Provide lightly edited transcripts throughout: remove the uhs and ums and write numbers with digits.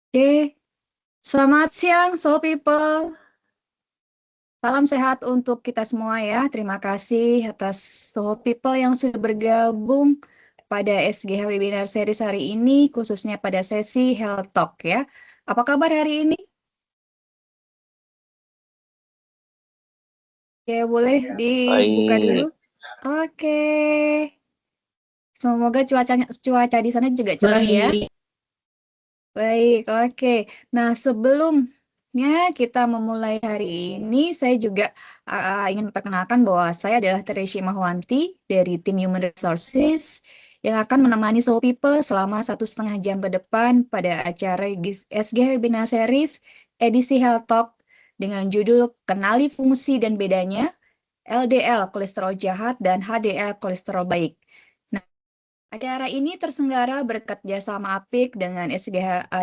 Oke, selamat siang, so people. Salam sehat untuk kita semua ya. Terima kasih atas so people yang sudah bergabung pada SGH Webinar Series hari ini, khususnya pada sesi Health Talk ya. Apa kabar hari ini? Ya, boleh dibuka dulu. Baik, Oke, semoga cuaca di sana juga cerah ya. baik. Baik, oke. Nah, sebelumnya kita memulai hari ini, saya juga ingin memperkenalkan bahwa saya adalah Teresia Mahwanti dari tim Human Resources yang akan menemani Soul People selama 1,5 jam ke depan pada acara SG Webinar Series edisi Health Talk dengan judul Kenali Fungsi dan Bedanya, LDL Kolesterol Jahat dan HDL Kolesterol Baik. Acara ini terselenggara berkat jasama apik dengan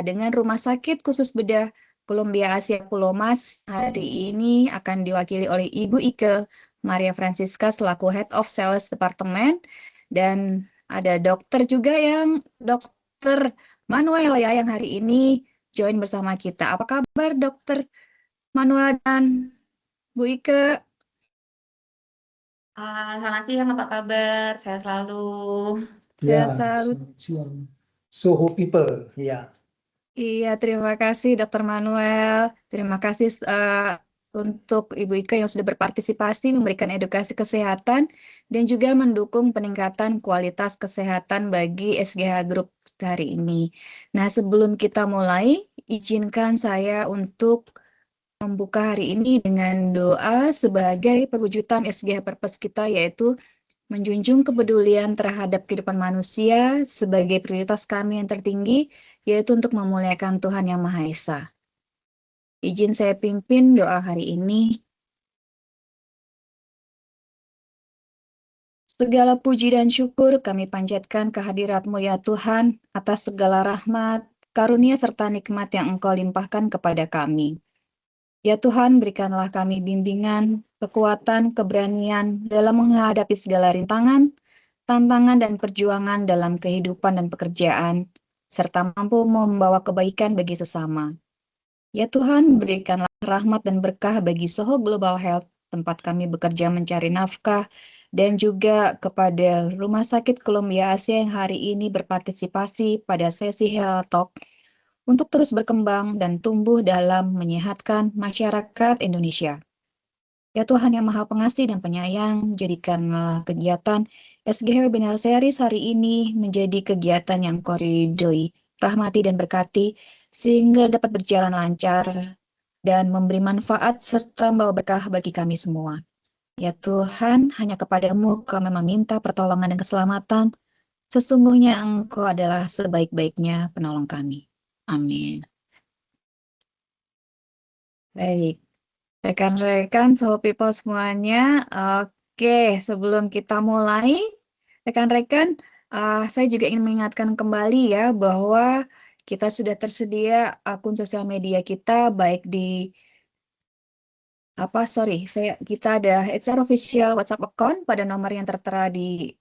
dengan Rumah Sakit Khusus Bedah Columbia Asia Pulau Mas. Hari ini akan diwakili oleh Ibu Ike Maria Francisca selaku Head of Sales Department dan ada dokter juga yang Dokter Manuel ya yang hari ini join bersama kita. Apa kabar Dokter Manuel dan Bu Ike? Selamat siang, apa kabar? Saya selalu. Sehat Ya, selalu. selamat siang. Soho People, ya. Iya, terima kasih Dokter Manuel. Terima kasih untuk Ibu Ika yang sudah berpartisipasi memberikan edukasi kesehatan dan juga mendukung peningkatan kualitas kesehatan bagi SGH Group hari ini. Nah, sebelum kita mulai, izinkan saya untuk membuka hari ini dengan doa sebagai perwujudan SGH Purpose kita, yaitu menjunjung kepedulian terhadap kehidupan manusia sebagai prioritas kami yang tertinggi, yaitu untuk memuliakan Tuhan Yang Maha Esa. Izin saya pimpin doa hari ini. Segala puji dan syukur kami panjatkan kehadirat-Mu ya Tuhan, atas segala rahmat, karunia serta nikmat yang Engkau limpahkan kepada kami. Ya Tuhan, berikanlah kami bimbingan, kekuatan, keberanian dalam menghadapi segala rintangan, tantangan dan perjuangan dalam kehidupan dan pekerjaan, serta mampu membawa kebaikan bagi sesama. Ya Tuhan, berikanlah rahmat dan berkah bagi Soho Global Health, tempat kami bekerja mencari nafkah, dan juga kepada Rumah Sakit Columbia Asia yang hari ini berpartisipasi pada sesi Health Talk untuk terus berkembang dan tumbuh dalam menyehatkan masyarakat Indonesia. Ya Tuhan yang Maha Pengasih dan Penyayang, jadikanlah kegiatan SGH Webinar Series hari ini menjadi kegiatan yang Kau ridhoi, rahmati dan berkati, sehingga dapat berjalan lancar dan memberi manfaat serta membawa berkah bagi kami semua. Ya Tuhan, hanya kepadamu kami meminta pertolongan dan keselamatan. Sesungguhnya Engkau adalah sebaik-baiknya penolong kami. Amin. Baik. Rekan-rekan, so people semuanya, oke, sebelum kita mulai, rekan-rekan, saya juga ingin mengingatkan kembali ya bahwa kita sudah tersedia akun sosial media kita baik di kita ada HR official WhatsApp account pada nomor yang tertera di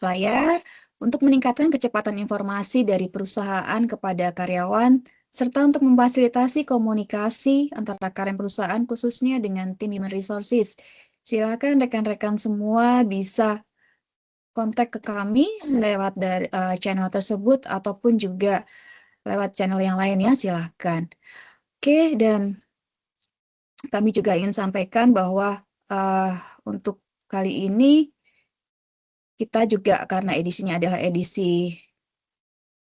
layar untuk meningkatkan kecepatan informasi dari perusahaan kepada karyawan serta untuk memfasilitasi komunikasi antara karyawan perusahaan khususnya dengan tim Human Resources. Silakan rekan-rekan semua bisa kontak ke kami lewat dari channel tersebut ataupun juga lewat channel yang lainnya, silahkan. Oke, dan kami juga ingin sampaikan bahwa uh, untuk kali ini kita juga karena edisinya adalah edisi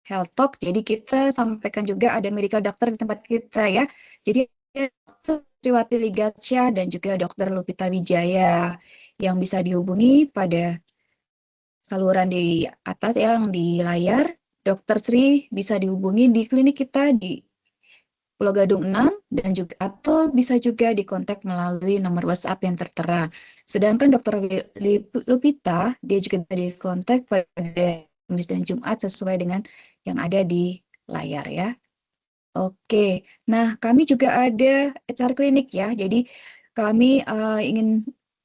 Health Talk, jadi kita sampaikan juga ada medical doctor di tempat kita ya. Jadi Dr. Triwati Ligatsya dan juga Dr. Lupita Wijaya yang bisa dihubungi pada saluran di atas yang di layar. Dr. Sri bisa dihubungi di klinik kita di Pulau Gadung 6 dan juga atau bisa juga dikontak melalui nomor WhatsApp yang tertera. Sedangkan Dr. Lupita dia juga bisa dikontak pada Kamis dan Jumat sesuai dengan yang ada di layar ya. Oke, nah kami juga ada acara klinik ya. Jadi kami ingin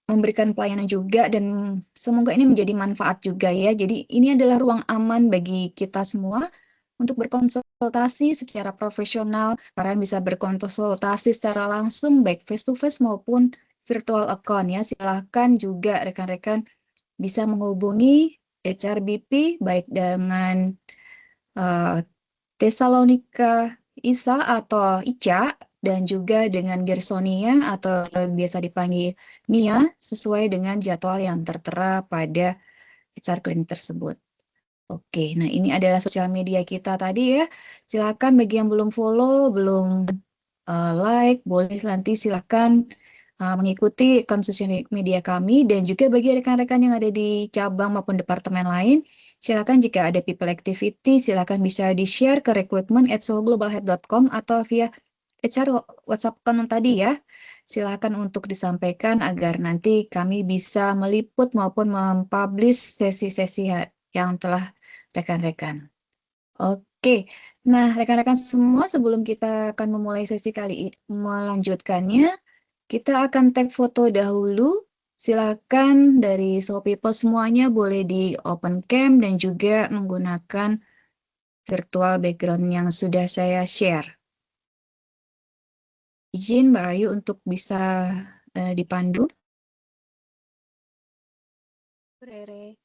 memberikan pelayanan juga dan semoga ini menjadi manfaat juga ya. Jadi ini adalah ruang aman bagi kita semua untuk berkonsultasi secara profesional. Kalian bisa berkonsultasi secara langsung, baik face-to-face maupun virtual account ya. Silahkan juga rekan-rekan bisa menghubungi HRBP baik dengan Tesalonika Isa atau Ica dan juga dengan Gersonia atau biasa dipanggil Nia sesuai dengan jadwal yang tertera pada HR klinik tersebut. Oke, nah ini adalah sosial media kita tadi ya. Silakan bagi yang belum follow, belum like, boleh nanti silakan mengikuti akun sosial media kami dan juga bagi rekan-rekan yang ada di cabang maupun departemen lain, silakan jika ada people activity, silakan bisa di-share ke recruitment@soglobalhealth.com atau via HR WhatsApp account tadi ya. Silakan untuk disampaikan agar nanti kami bisa meliput maupun mempublish sesi-sesi yang telah rekan-rekan. Oke, nah rekan-rekan semua sebelum kita akan memulai sesi kali ini, melanjutkannya, kita akan tag foto dahulu. Silakan dari So People semuanya boleh di open cam dan juga menggunakan virtual background yang sudah saya share. Izin Mbak Ayu untuk bisa dipandu. Rere.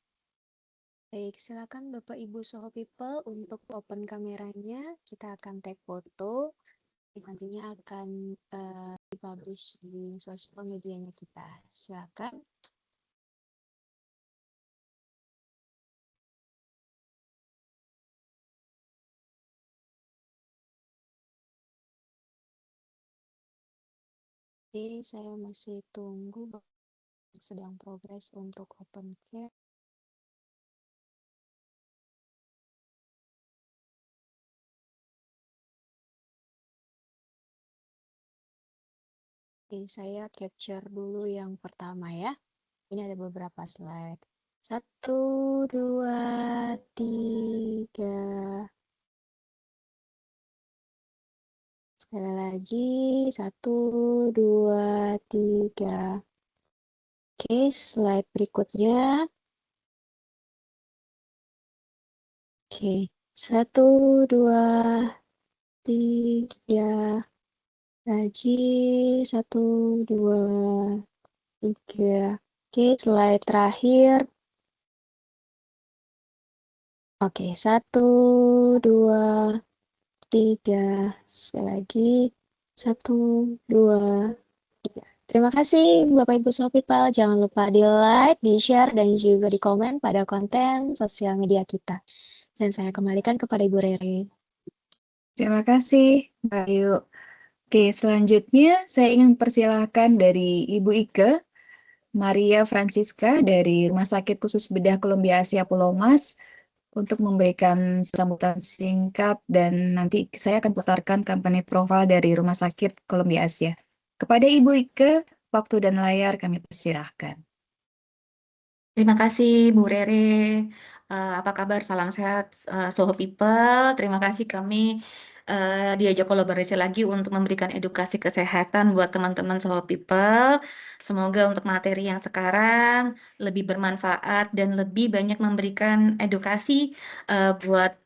Baik, silakan Bapak Ibu Soho People untuk open kameranya. Kita akan tag foto. Nantinya akan dipublish di sosial medianya kita. Silakan. Oke, saya masih tunggu sedang progres untuk open cam. Oke, saya capture dulu yang pertama ya. Ini ada beberapa slide. 1, 2, 3. Sekali lagi, 1, 2, 3. Oke, slide berikutnya. Oke, 1, 2, 3. Lagi, 1, 2, 3. Oke, slide terakhir. Oke, 1, 2, 3. Sekali lagi, 1, 2, 3. Terima kasih Bapak Ibu Soho People. Jangan lupa di like, di share, dan juga di komen pada konten sosial media kita. Dan saya kembalikan kepada Ibu Rere. Terima kasih Mbak Ayu. Oke, selanjutnya saya ingin persilahkan dari Ibu Ike, Maria Francisca dari Rumah Sakit Khusus Bedah Columbia Asia Pulau Mas untuk memberikan sambutan singkat dan nanti saya akan putarkan company profile dari Rumah Sakit Columbia Asia. Kepada Ibu Ike, waktu dan layar kami persilahkan. Terima kasih Bu Rere. Apa kabar? Salam sehat Soho People. Terima kasih kami diajak kolaborasi lagi untuk memberikan edukasi kesehatan buat teman-teman Soho People. Semoga untuk materi yang sekarang lebih bermanfaat dan lebih banyak memberikan edukasi buat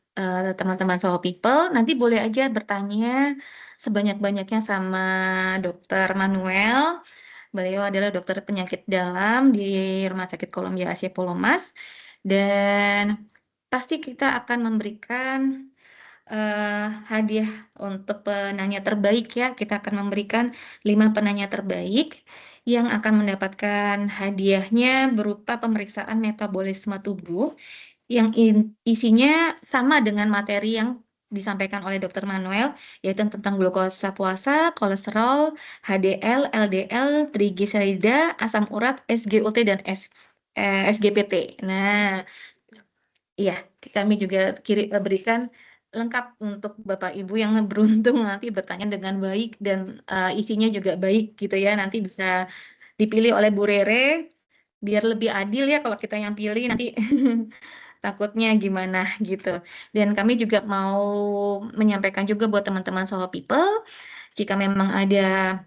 teman-teman Soho People. Nanti boleh aja bertanya sebanyak-banyaknya sama Dokter Manuel. Beliau adalah dokter penyakit dalam di Rumah Sakit Columbia Asia Pulau Mas. Dan pasti kita akan memberikan hadiah untuk penanya terbaik ya. Kita akan memberikan 5 penanya terbaik yang akan mendapatkan hadiahnya berupa pemeriksaan metabolisme tubuh yang isinya sama dengan materi yang disampaikan oleh Dr. Manuel, yaitu tentang glukosa puasa, kolesterol, HDL, LDL, trigliserida, asam urat, SGOT, dan SGPT. Nah, iya, kami juga berikan lengkap untuk Bapak Ibu yang beruntung nanti bertanya dengan baik dan isinya juga baik gitu ya. Nanti bisa dipilih oleh Bu Rere biar lebih adil ya kalau kita yang pilih nanti takutnya gimana gitu. Dan kami juga mau menyampaikan juga buat teman-teman Soho People, jika memang ada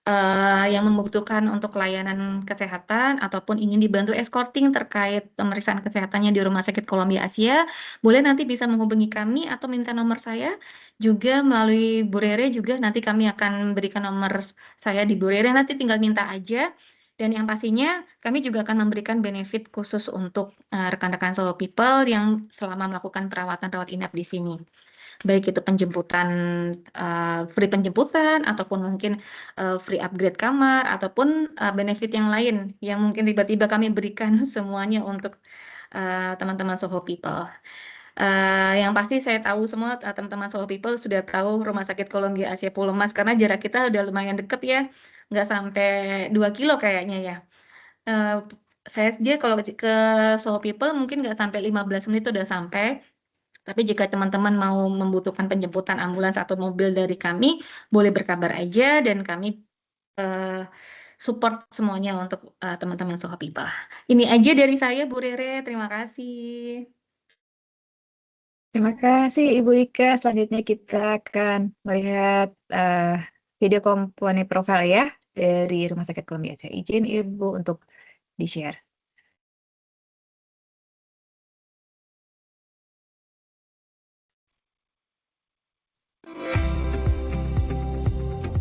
yang membutuhkan untuk layanan kesehatan ataupun ingin dibantu escorting terkait pemeriksaan kesehatannya di Rumah Sakit Columbia Asia, boleh nanti bisa menghubungi kami atau minta nomor saya. Juga melalui Bu Rere juga nanti kami akan berikan nomor saya di Bu Rere, nanti tinggal minta aja. Dan yang pastinya kami juga akan memberikan benefit khusus untuk rekan-rekan Soho People yang selama melakukan perawatan rawat inap di sini. Baik itu penjemputan, free penjemputan, ataupun mungkin free upgrade kamar, ataupun benefit yang lain yang mungkin tiba-tiba kami berikan semuanya untuk teman-teman Soho People. Yang pasti saya tahu semua teman-teman Soho People sudah tahu Rumah Sakit Columbia Asia Pulau Mas, karena jarak kita udah lumayan deket ya, nggak sampai 2 kilo kayaknya ya. Dia kalau ke Soho People mungkin nggak sampai 15 menit udah sampai. Tapi jika teman-teman mau membutuhkan penjemputan ambulans atau mobil dari kami, boleh berkabar aja dan kami support semuanya untuk teman-teman Soho People. Ini aja dari saya, Bu Rere. Terima kasih. Terima kasih Ibu Ika. Selanjutnya kita akan melihat video komponen profil ya dari Rumah Sakit Columbia. Saya izin Ibu untuk di-share.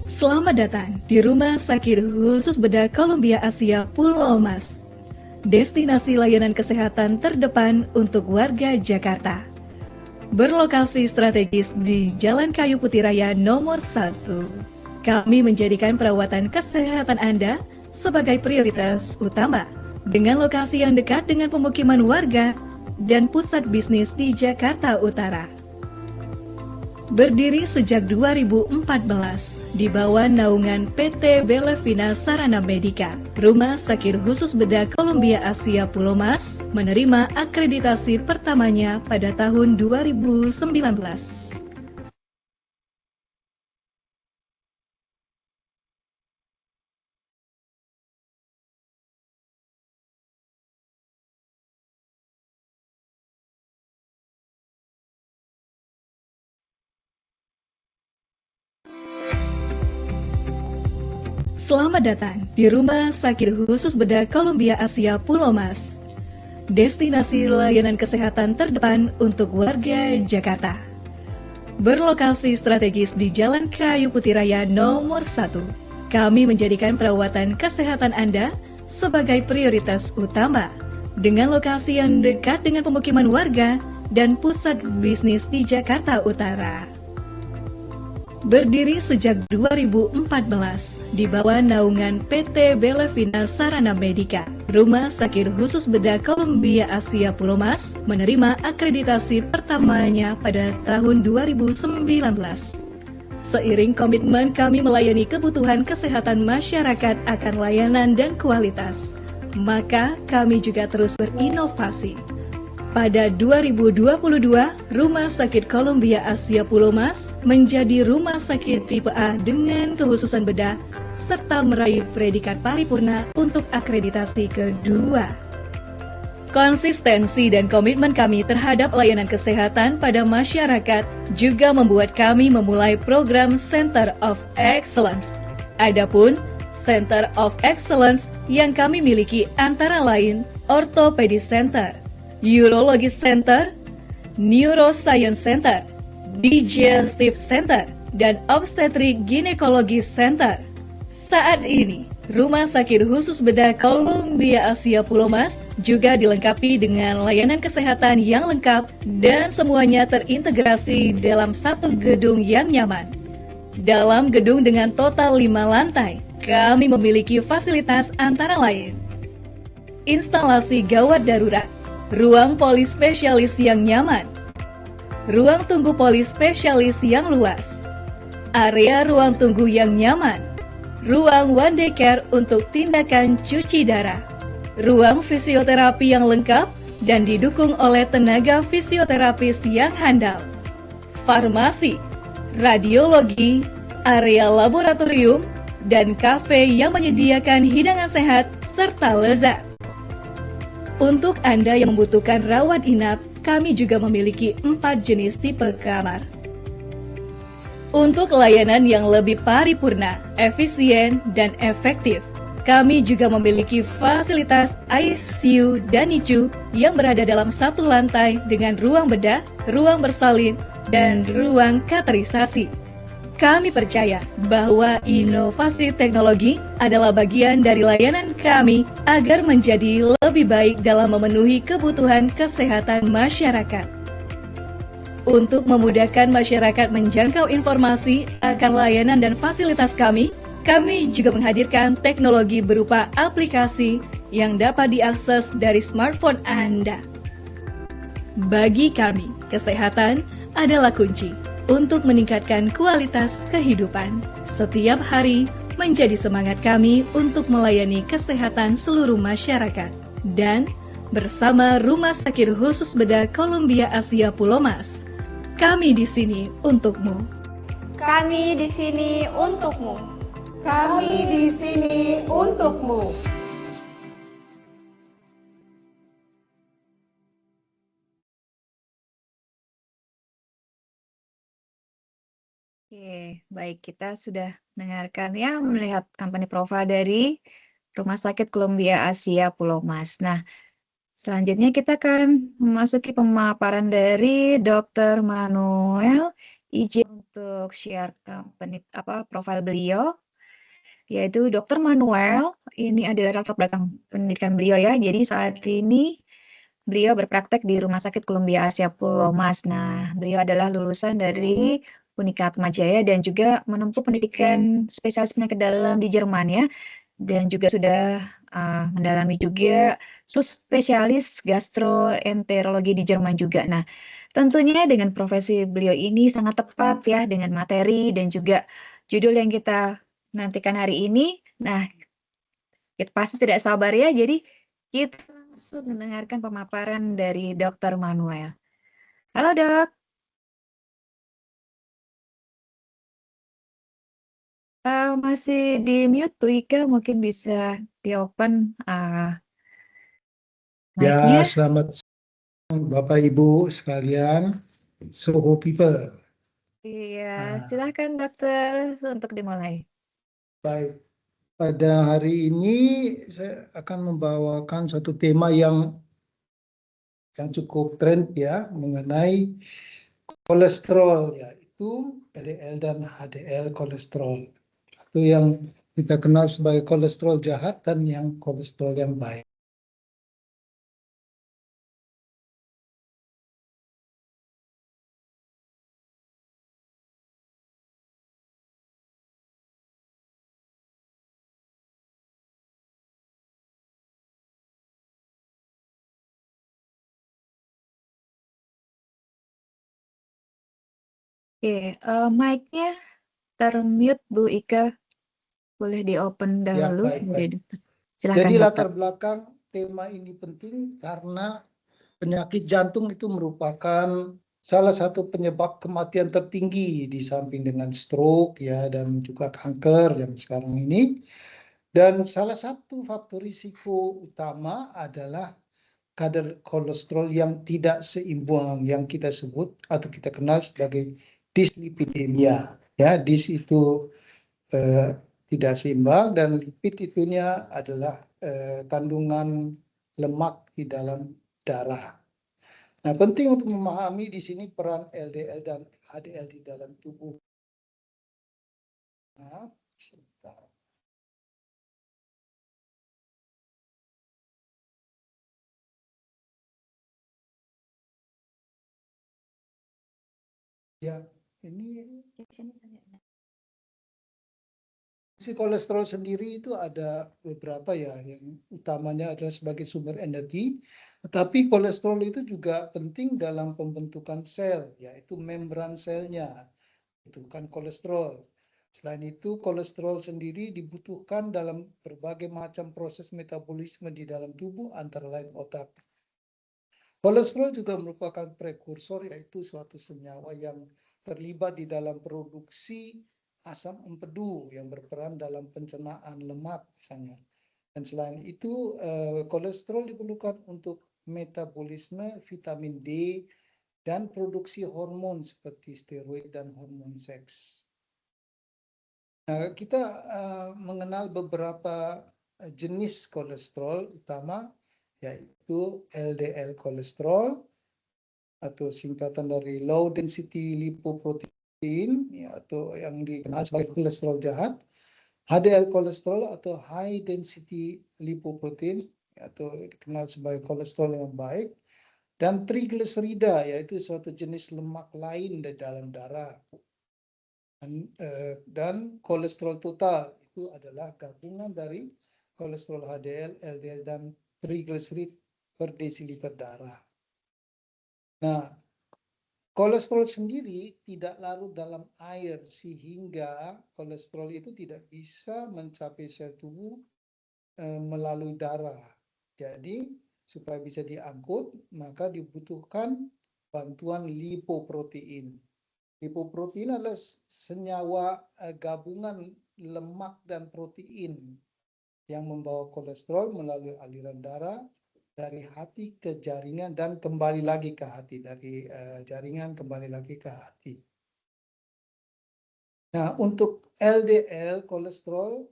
Selamat datang di Rumah Sakit Khusus Bedah Columbia Asia Pulau Mas. Destinasi layanan kesehatan terdepan untuk warga Jakarta. Berlokasi strategis di Jalan Kayu Putih Raya nomor 1. Kami menjadikan perawatan kesehatan Anda sebagai prioritas utama dengan lokasi yang dekat dengan pemukiman warga dan pusat bisnis di Jakarta Utara. Berdiri sejak 2014 di bawah naungan PT Belevina Sarana Medika, Rumah Sakit Khusus Bedah Columbia Asia Pulau Mas menerima akreditasi pertamanya pada tahun 2019. Selamat datang di Rumah Sakit Khusus Bedah Columbia Asia Pulau Mas. Destinasi layanan kesehatan terdepan untuk warga Jakarta. Berlokasi strategis di Jalan Kayu Putih Raya nomor 1. Kami menjadikan perawatan kesehatan Anda sebagai prioritas utama dengan lokasi yang dekat dengan pemukiman warga dan pusat bisnis di Jakarta Utara. Berdiri sejak 2014 di bawah naungan PT Belevina Sarana Medika, Rumah Sakit Khusus Bedah Columbia Asia Pulau Mas menerima akreditasi pertamanya pada tahun 2019. Seiring komitmen kami melayani kebutuhan kesehatan masyarakat akan layanan dan kualitas, maka kami juga terus berinovasi. Pada 2022, Rumah Sakit Columbia Asia Pulau Mas menjadi rumah sakit tipe A dengan kekhususan bedah serta meraih predikat paripurna untuk akreditasi kedua. Konsistensi dan komitmen kami terhadap layanan kesehatan pada masyarakat juga membuat kami memulai program Center of Excellence. Adapun Center of Excellence yang kami miliki antara lain Orthopedic Center, Urology Center, Neuroscience Center, Digestive Center, dan Obstetric Gynecology Center. Saat ini, Rumah Sakit Khusus Bedah Columbia Asia Pulau Mas juga dilengkapi dengan layanan kesehatan yang lengkap dan semuanya terintegrasi dalam satu gedung yang nyaman. Dalam gedung dengan total 5 lantai, kami memiliki fasilitas antara lain instalasi gawat darurat, ruang polispesialis yang nyaman, ruang tunggu polispesialis yang luas, area ruang tunggu yang nyaman, ruang one day care untuk tindakan cuci darah, ruang fisioterapi yang lengkap dan didukung oleh tenaga fisioterapis yang handal, farmasi, radiologi, area laboratorium, dan kafe yang menyediakan hidangan sehat serta lezat. Untuk Anda yang membutuhkan rawat inap, kami juga memiliki 4 jenis tipe kamar. Untuk layanan yang lebih paripurna, efisien, dan efektif, kami juga memiliki fasilitas ICU dan NICU yang berada dalam satu lantai dengan ruang bedah, ruang bersalin, dan ruang katerisasi. Kami percaya bahwa inovasi teknologi adalah bagian dari layanan kami agar menjadi lebih baik dalam memenuhi kebutuhan kesehatan masyarakat. Untuk memudahkan masyarakat menjangkau informasi akan layanan dan fasilitas kami juga menghadirkan teknologi berupa aplikasi yang dapat diakses dari smartphone Anda. Bagi kami, kesehatan adalah kunci untuk meningkatkan kualitas kehidupan. Setiap hari menjadi semangat kami untuk melayani kesehatan seluruh masyarakat. Dan bersama Rumah Sakit Khusus Bedah Columbia Asia Pulau Mas, kami di sini untukmu. Kami di sini untukmu. Kami di sini untukmu. Oke, baik, kita sudah mendengarkan ya, melihat company profile dari Rumah Sakit Columbia Asia Pulau Mas. Nah, selanjutnya kita akan memasuki pemaparan dari Dr. Manuel. Izin untuk share company profil beliau, yaitu Dr. Manuel. Ini adalah latar belakang pendidikan beliau ya. Jadi saat ini beliau berpraktek di Rumah Sakit Columbia Asia Pulau Mas. Nah, beliau adalah lulusan dari Unika Atmajaya dan juga menempuh pendidikan spesialis penyakit dalam di Jerman ya. Dan juga sudah mendalami juga subspesialis gastroenterologi di Jerman juga. Nah, tentunya dengan profesi beliau ini sangat tepat ya dengan materi dan juga judul yang kita nantikan hari ini. Nah, kita pasti tidak sabar ya. Jadi kita langsung mendengarkan pemaparan dari Dr. Manuel. Halo dok. Masih di mute tuh Ika, mungkin bisa di open Ya, mic-nya. selamat siang Bapak Ibu sekalian, Soho People. Iya, Ah. silahkan dokter untuk dimulai. Baik, pada hari ini saya akan membawakan satu tema yang cukup tren ya, mengenai kolesterol, yaitu LDL dan HDL kolesterol. Itu yang kita kenal sebagai kolesterol jahat dan yang kolesterol yang baik. Oke, mic-nya termute Bu Ika, boleh di open Ya, dahulu baik. dari dokter. Silahkan Jadi dokter. latar belakang tema ini penting karena penyakit jantung itu merupakan salah satu penyebab kematian tertinggi di samping dengan stroke ya dan juga kanker yang sekarang ini. Dan salah satu faktor risiko utama adalah kadar kolesterol yang tidak seimbang yang kita sebut atau kita kenal sebagai dislipidemia. Ya, dis itu tidak seimbang dan lipid itunya adalah kandungan lemak di dalam darah. Nah, penting untuk memahami di sini peran LDL dan HDL di dalam tubuh. Nah, sebentar. Ya, ini si kolesterol sendiri itu ada beberapa ya, yang utamanya adalah sebagai sumber energi, tetapi kolesterol itu juga penting dalam pembentukan sel, yaitu membran selnya, itu kan kolesterol. Selain itu, kolesterol sendiri dibutuhkan dalam berbagai macam proses metabolisme di dalam tubuh, antara lain otak. Kolesterol juga merupakan prekursor, yaitu suatu senyawa yang terlibat di dalam produksi asam empedu yang berperan dalam pencernaan lemak misalnya. Dan selain itu, kolesterol diperlukan untuk metabolisme vitamin D dan produksi hormon seperti steroid dan hormon seks. Nah, kita mengenal beberapa jenis kolesterol utama, yaitu LDL kolesterol atau singkatan dari low density lipoprotein, ya, atau yang dikenal sebagai kolesterol jahat, HDL kolesterol atau high density lipoprotein, atau dikenal sebagai kolesterol yang baik, dan trigliserida, yaitu suatu jenis lemak lain di dalam darah. Dan kolesterol total itu adalah gabungan dari kolesterol HDL, LDL, dan trigliserid per desiliter darah. Nah, kolesterol sendiri tidak larut dalam air sehingga kolesterol itu tidak bisa mencapai sel tubuh melalui darah. Jadi supaya bisa diangkut maka dibutuhkan bantuan lipoprotein. Lipoprotein adalah senyawa gabungan lemak dan protein yang membawa kolesterol melalui aliran darah dari hati ke jaringan dan kembali lagi ke hati, dari jaringan kembali lagi ke hati. Nah, untuk LDL kolesterol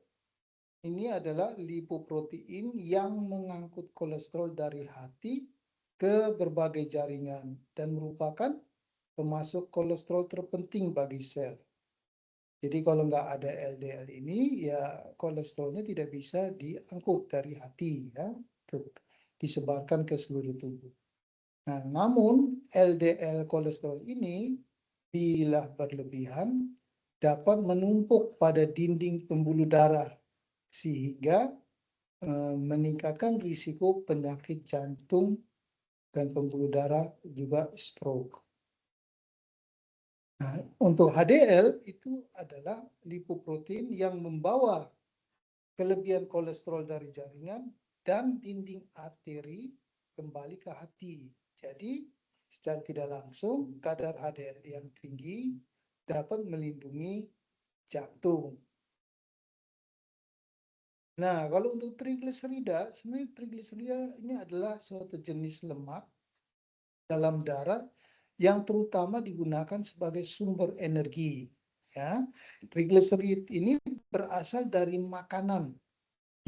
ini adalah lipoprotein yang mengangkut kolesterol dari hati ke berbagai jaringan dan merupakan pemasok kolesterol terpenting bagi sel. Jadi kalau nggak ada LDL ini, ya kolesterolnya tidak bisa diangkut dari hati, ya, untuk disebarkan ke seluruh tubuh. Nah, namun LDL kolesterol ini bila berlebihan dapat menumpuk pada dinding pembuluh darah sehingga meningkatkan risiko penyakit jantung dan pembuluh darah, juga stroke. Nah, untuk HDL itu adalah lipoprotein yang membawa kelebihan kolesterol dari jaringan dan dinding arteri kembali ke hati. Jadi, secara tidak langsung kadar HDL yang tinggi dapat melindungi jantung. Nah, kalau untuk trigliserida, sebenarnya trigliserida ini adalah suatu jenis lemak dalam darah yang terutama digunakan sebagai sumber energi. Ya, trigliserid ini berasal dari makanan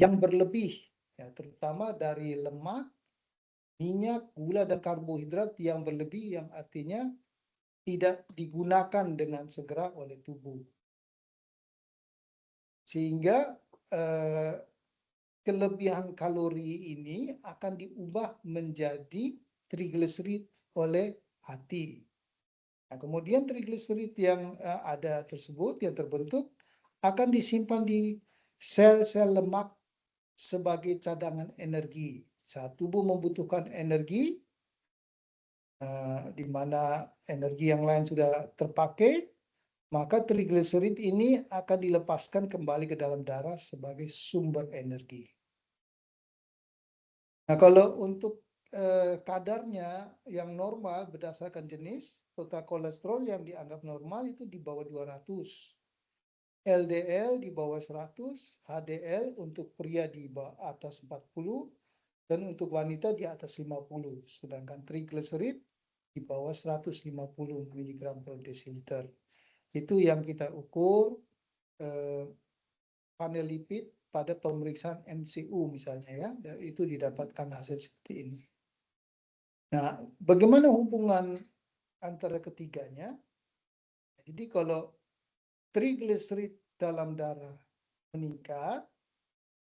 yang berlebih, ya, terutama dari lemak, minyak, gula, dan karbohidrat yang berlebih, yang artinya tidak digunakan dengan segera oleh tubuh. Sehingga kelebihan kalori ini akan diubah menjadi trigliserid oleh hati. Nah, kemudian trigliserid yang ada tersebut, yang terbentuk, akan disimpan di sel-sel lemak sebagai cadangan energi. Saat tubuh membutuhkan energi, di mana energi yang lain sudah terpakai, maka trigliserid ini akan dilepaskan kembali ke dalam darah sebagai sumber energi. Nah, kalau untuk kadarnya yang normal berdasarkan jenis, total kolesterol yang dianggap normal itu di bawah 200. LDL di bawah 100, HDL untuk pria di atas 40, dan untuk wanita di atas 50. Sedangkan trigliserid di bawah 150 mg per desiliter. Itu yang kita ukur panel lipid pada pemeriksaan MCU misalnya, ya, itu didapatkan hasil seperti ini. Nah, bagaimana hubungan antara ketiganya? Jadi kalau trigliserid dalam darah meningkat,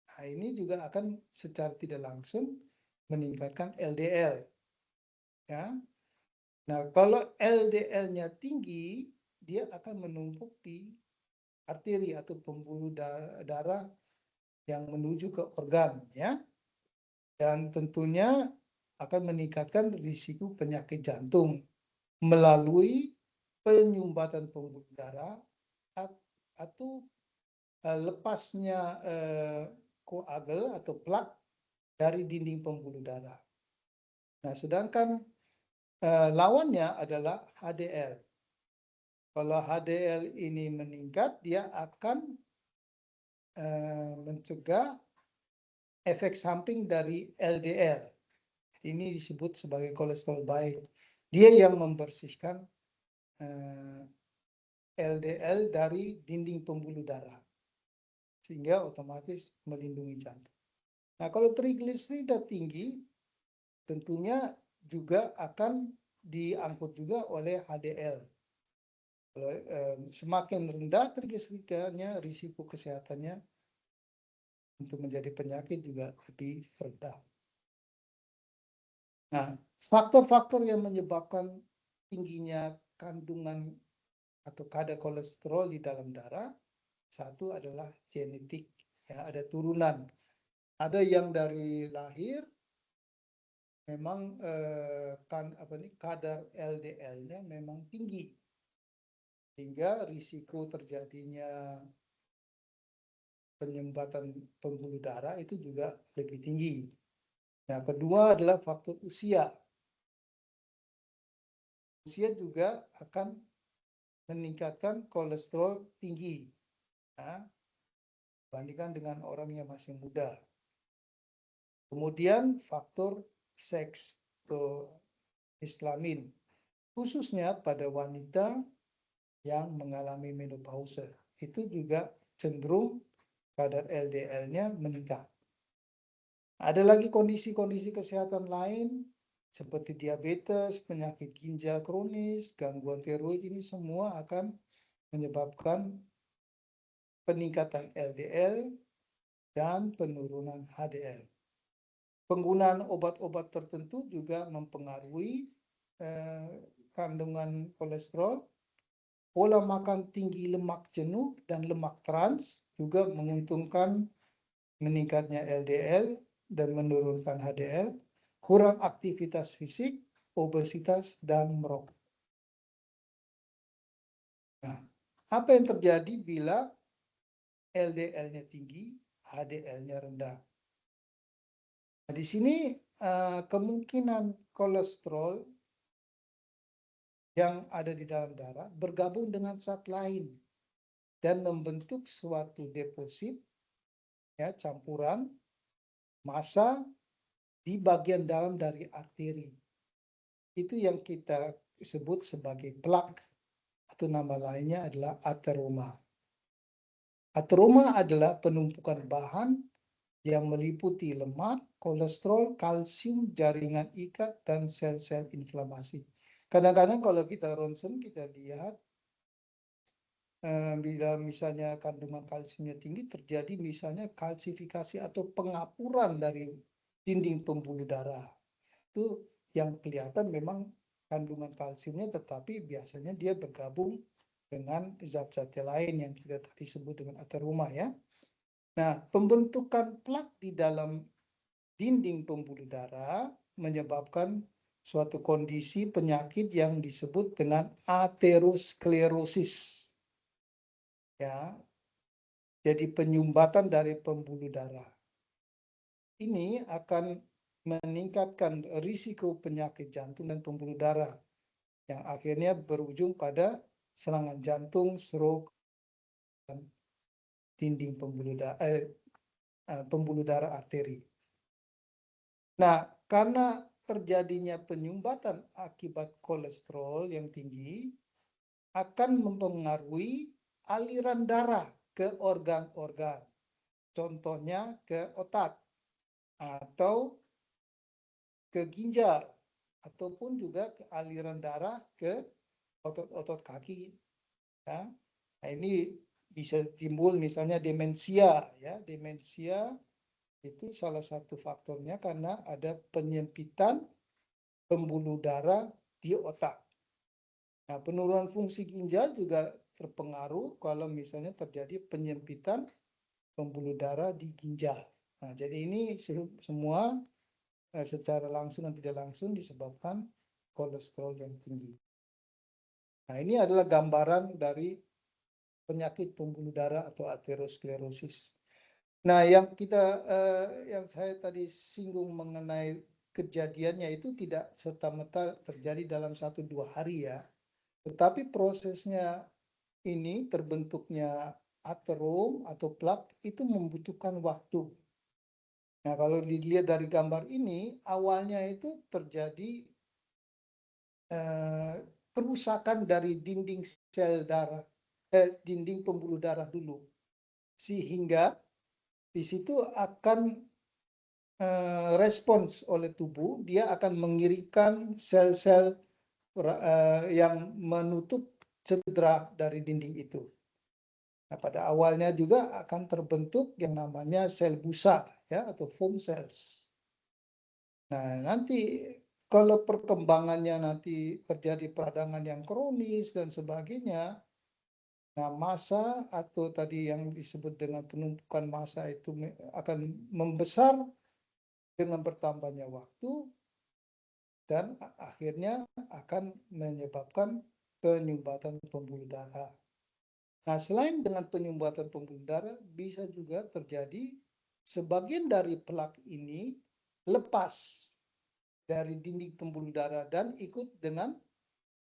nah ini juga akan secara tidak langsung meningkatkan LDL. Ya. Nah, kalau LDL-nya tinggi, dia akan menumpuk di arteri atau pembuluh darah yang menuju ke organ, ya. Dan tentunya akan meningkatkan risiko penyakit jantung melalui penyumbatan pembuluh darah atau lepasnya koagul atau plak dari dinding pembuluh darah. Nah, sedangkan lawannya adalah HDL. Kalau HDL ini meningkat, dia akan mencegah efek samping dari LDL. Ini disebut sebagai kolesterol baik. Dia yang membersihkan LDL dari dinding pembuluh darah, sehingga otomatis melindungi jantung. Nah, kalau trigliserida tinggi, tentunya juga akan diangkut juga oleh HDL. Semakin rendah trigliseridanya, risiko kesehatannya untuk menjadi penyakit juga lebih rendah. Nah, faktor-faktor yang menyebabkan tingginya kandungan atau kadar kolesterol di dalam darah, satu adalah genetik, ya, ada turunan. Ada yang dari lahir memang kadar LDL-nya memang tinggi, sehingga risiko terjadinya penyumbatan pembuluh darah itu juga lebih tinggi. Nah, kedua adalah faktor usia. Usia juga akan meningkatkan kolesterol tinggi, ya, dibandingkan dengan orang yang masih muda. Kemudian faktor seks atau kelamin, khususnya pada wanita yang mengalami menopause, itu juga cenderung kadar LDL-nya meningkat. Ada lagi kondisi-kondisi kesehatan lain seperti diabetes, penyakit ginjal kronis, gangguan tiroid, ini semua akan menyebabkan peningkatan LDL dan penurunan HDL. Penggunaan obat-obat tertentu juga mempengaruhi kandungan kolesterol. Pola makan tinggi lemak jenuh dan lemak trans juga menguntungkan meningkatnya LDL dan menurunkan HDL. Kurang aktivitas fisik, obesitas, dan merokok. Nah, apa yang terjadi bila LDL-nya tinggi, HDL-nya rendah? Nah, di sini kemungkinan kolesterol yang ada di dalam darah bergabung dengan zat lain dan membentuk suatu deposit, ya, campuran massa di bagian dalam dari arteri. Itu yang kita sebut sebagai plak, atau nama lainnya adalah ateroma. Ateroma adalah penumpukan bahan yang meliputi lemak, kolesterol, kalsium, jaringan ikat, dan sel-sel inflamasi. Kadang-kadang kalau kita ronsen, kita lihat bila misalnya kandungan kalsiumnya tinggi, terjadi misalnya kalsifikasi atau pengapuran dari dinding pembuluh darah. Itu yang kelihatan memang kandungan kalsiumnya, tetapi biasanya dia bergabung dengan zat-zat lain yang kita tadi sebut dengan ateroma, ya. Nah, pembentukan plak di dalam dinding pembuluh darah menyebabkan suatu kondisi penyakit yang disebut dengan aterosklerosis. Ya. Jadi penyumbatan dari pembuluh darah. Ini akan meningkatkan risiko penyakit jantung dan pembuluh darah yang akhirnya berujung pada serangan jantung, stroke, dan dinding pembuluh darah arteri. Nah, karena terjadinya penyumbatan akibat kolesterol yang tinggi akan mempengaruhi aliran darah ke organ-organ. Contohnya ke otak atau ke ginjal, ataupun juga ke aliran darah ke otot-otot kaki. Ya. Nah, ini bisa timbul misalnya demensia, ya. Demensia itu salah satu faktornya karena ada penyempitan pembuluh darah di otak. Nah, penurunan fungsi ginjal juga terpengaruh kalau misalnya terjadi penyempitan pembuluh darah di ginjal. Nah, jadi ini semua secara langsung dan tidak langsung disebabkan kolesterol yang tinggi. Nah, ini adalah gambaran dari penyakit pembuluh darah atau aterosklerosis. Nah, yang saya tadi singgung mengenai kejadiannya itu tidak serta-merta terjadi dalam 1-2 hari, ya. Tetapi prosesnya ini terbentuknya aterom atau plak itu membutuhkan waktu. Nah, kalau dilihat dari gambar ini, awalnya itu terjadi kerusakan dari dinding sel darah, dinding pembuluh darah dulu, sehingga di situ akan respons oleh tubuh, dia akan mengirimkan sel-sel yang menutup cedera dari dinding itu. Nah, pada awalnya juga akan terbentuk yang namanya sel busa, ya, atau foam cells. Nah, nanti kalau perkembangannya nanti terjadi peradangan yang kronis dan sebagainya, nah massa atau tadi yang disebut dengan penumpukan massa itu akan membesar dengan bertambahnya waktu dan akhirnya akan menyebabkan penyumbatan pembuluh darah. Nah, selain dengan penyumbatan pembuluh darah, bisa juga terjadi sebagian dari plak ini lepas dari dinding pembuluh darah dan ikut dengan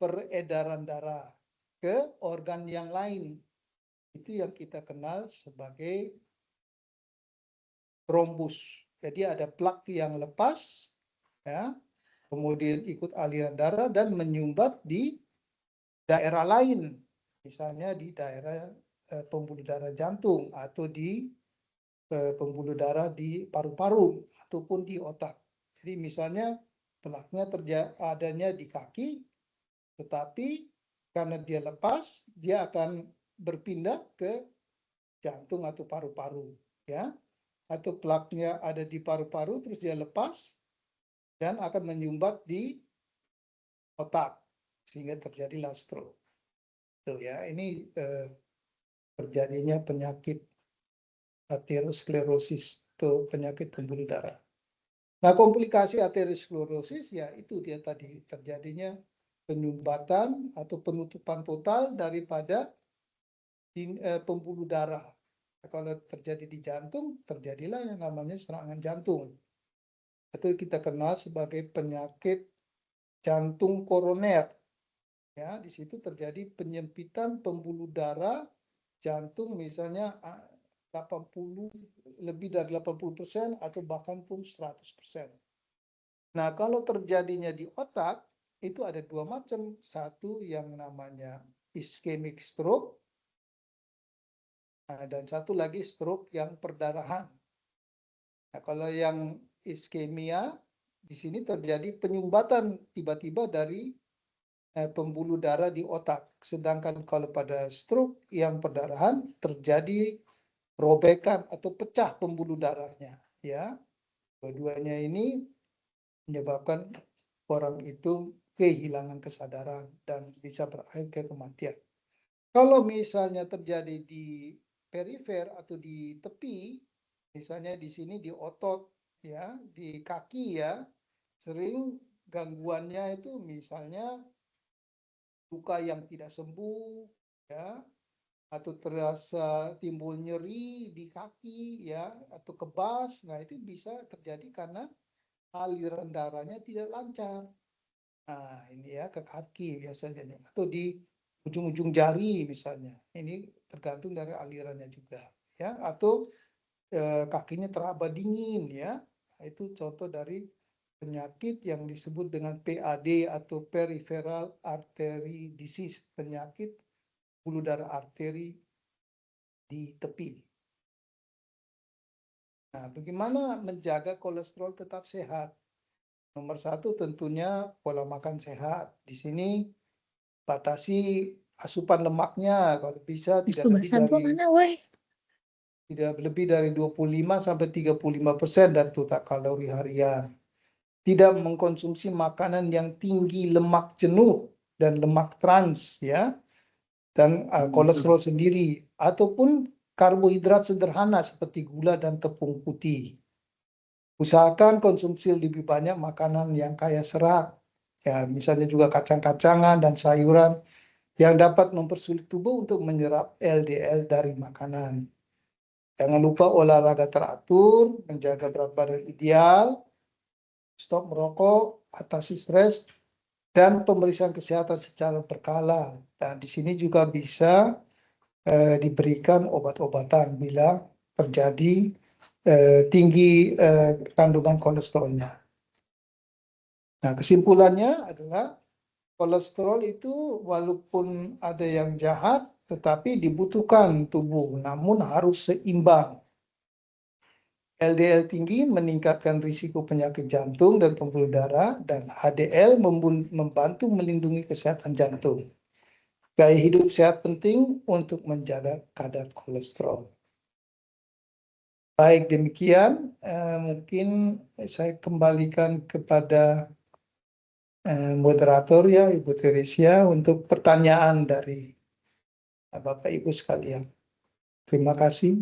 peredaran darah ke organ yang lain. Itu yang kita kenal sebagai trombus. Jadi ada plak yang lepas, ya, kemudian ikut aliran darah dan menyumbat di daerah lain. Misalnya di daerah pembuluh darah jantung atau di pembuluh darah di paru-paru ataupun di otak. Jadi misalnya plaknya adanya di kaki, tetapi karena dia lepas, dia akan berpindah ke jantung atau paru-paru, ya. Atau plaknya ada di paru-paru, terus dia lepas dan akan menyumbat di otak sehingga terjadilah stroke. Tuh ya, ini terjadinya penyakit aterosklerosis atau penyakit pembuluh darah. Nah, komplikasi aterosklerosis ya itu dia tadi terjadinya penyumbatan atau penutupan total daripada pembuluh darah. Kalau terjadi di jantung, terjadilah yang namanya serangan jantung. Itu kita kenal sebagai penyakit jantung koroner. Ya, di situ terjadi penyempitan pembuluh darah jantung misalnya 80, lebih dari 80% atau bahkan pun 100%. Nah, kalau terjadinya di otak, itu ada dua macam. Satu yang namanya ischemic stroke, dan satu lagi stroke yang perdarahan. Nah, kalau yang iskemia, di sini terjadi penyumbatan tiba-tiba dari pembuluh darah di otak. Sedangkan kalau pada stroke yang perdarahan terjadi robekan atau pecah pembuluh darahnya, ya. Dua-duanya ini menyebabkan orang itu kehilangan kesadaran dan bisa berakhir ke kematian. Kalau misalnya terjadi di perifer atau di tepi, misalnya di sini di otot, ya, di kaki, ya, sering gangguannya itu misalnya luka yang tidak sembuh, ya, atau terasa timbul nyeri di kaki, ya, atau kebas. Nah, itu bisa terjadi karena aliran darahnya tidak lancar. Nah, ini ya ke kaki biasanya, atau di ujung-ujung jari misalnya. Ini tergantung dari alirannya juga, ya. Atau kakinya teraba dingin, ya. Itu contoh dari penyakit yang disebut dengan PAD atau peripheral artery disease, penyakit pembuluh darah arteri di tepi. Nah, bagaimana menjaga kolesterol tetap sehat? Nomor satu tentunya pola makan sehat. Di sini batasi asupan lemaknya, kalau bisa tidak lebih dari 25 sampai 35% dari total kalori harian. Tidak mengkonsumsi makanan yang tinggi lemak jenuh dan lemak trans, ya, dan kolesterol sendiri, ataupun karbohidrat sederhana seperti gula dan tepung putih. Usahakan konsumsi lebih banyak makanan yang kaya serat, ya, misalnya juga kacang-kacangan dan sayuran yang dapat mempersulit tubuh untuk menyerap LDL dari makanan. Jangan lupa olahraga teratur, menjaga berat badan ideal, stop merokok, atasi stres, dan pemeriksaan kesehatan secara berkala. Dan di sini juga bisa diberikan obat-obatan bila terjadi tinggi kandungan kolesterolnya. Nah, kesimpulannya adalah kolesterol itu walaupun ada yang jahat, tetapi dibutuhkan tubuh, namun harus seimbang. LDL tinggi meningkatkan risiko penyakit jantung dan pembuluh darah, dan HDL membantu melindungi kesehatan jantung. Gaya hidup sehat penting untuk menjaga kadar kolesterol. Baik, demikian mungkin saya kembalikan kepada moderator ya, Ibu Teresia, untuk pertanyaan dari Bapak Ibu sekalian. Terima kasih.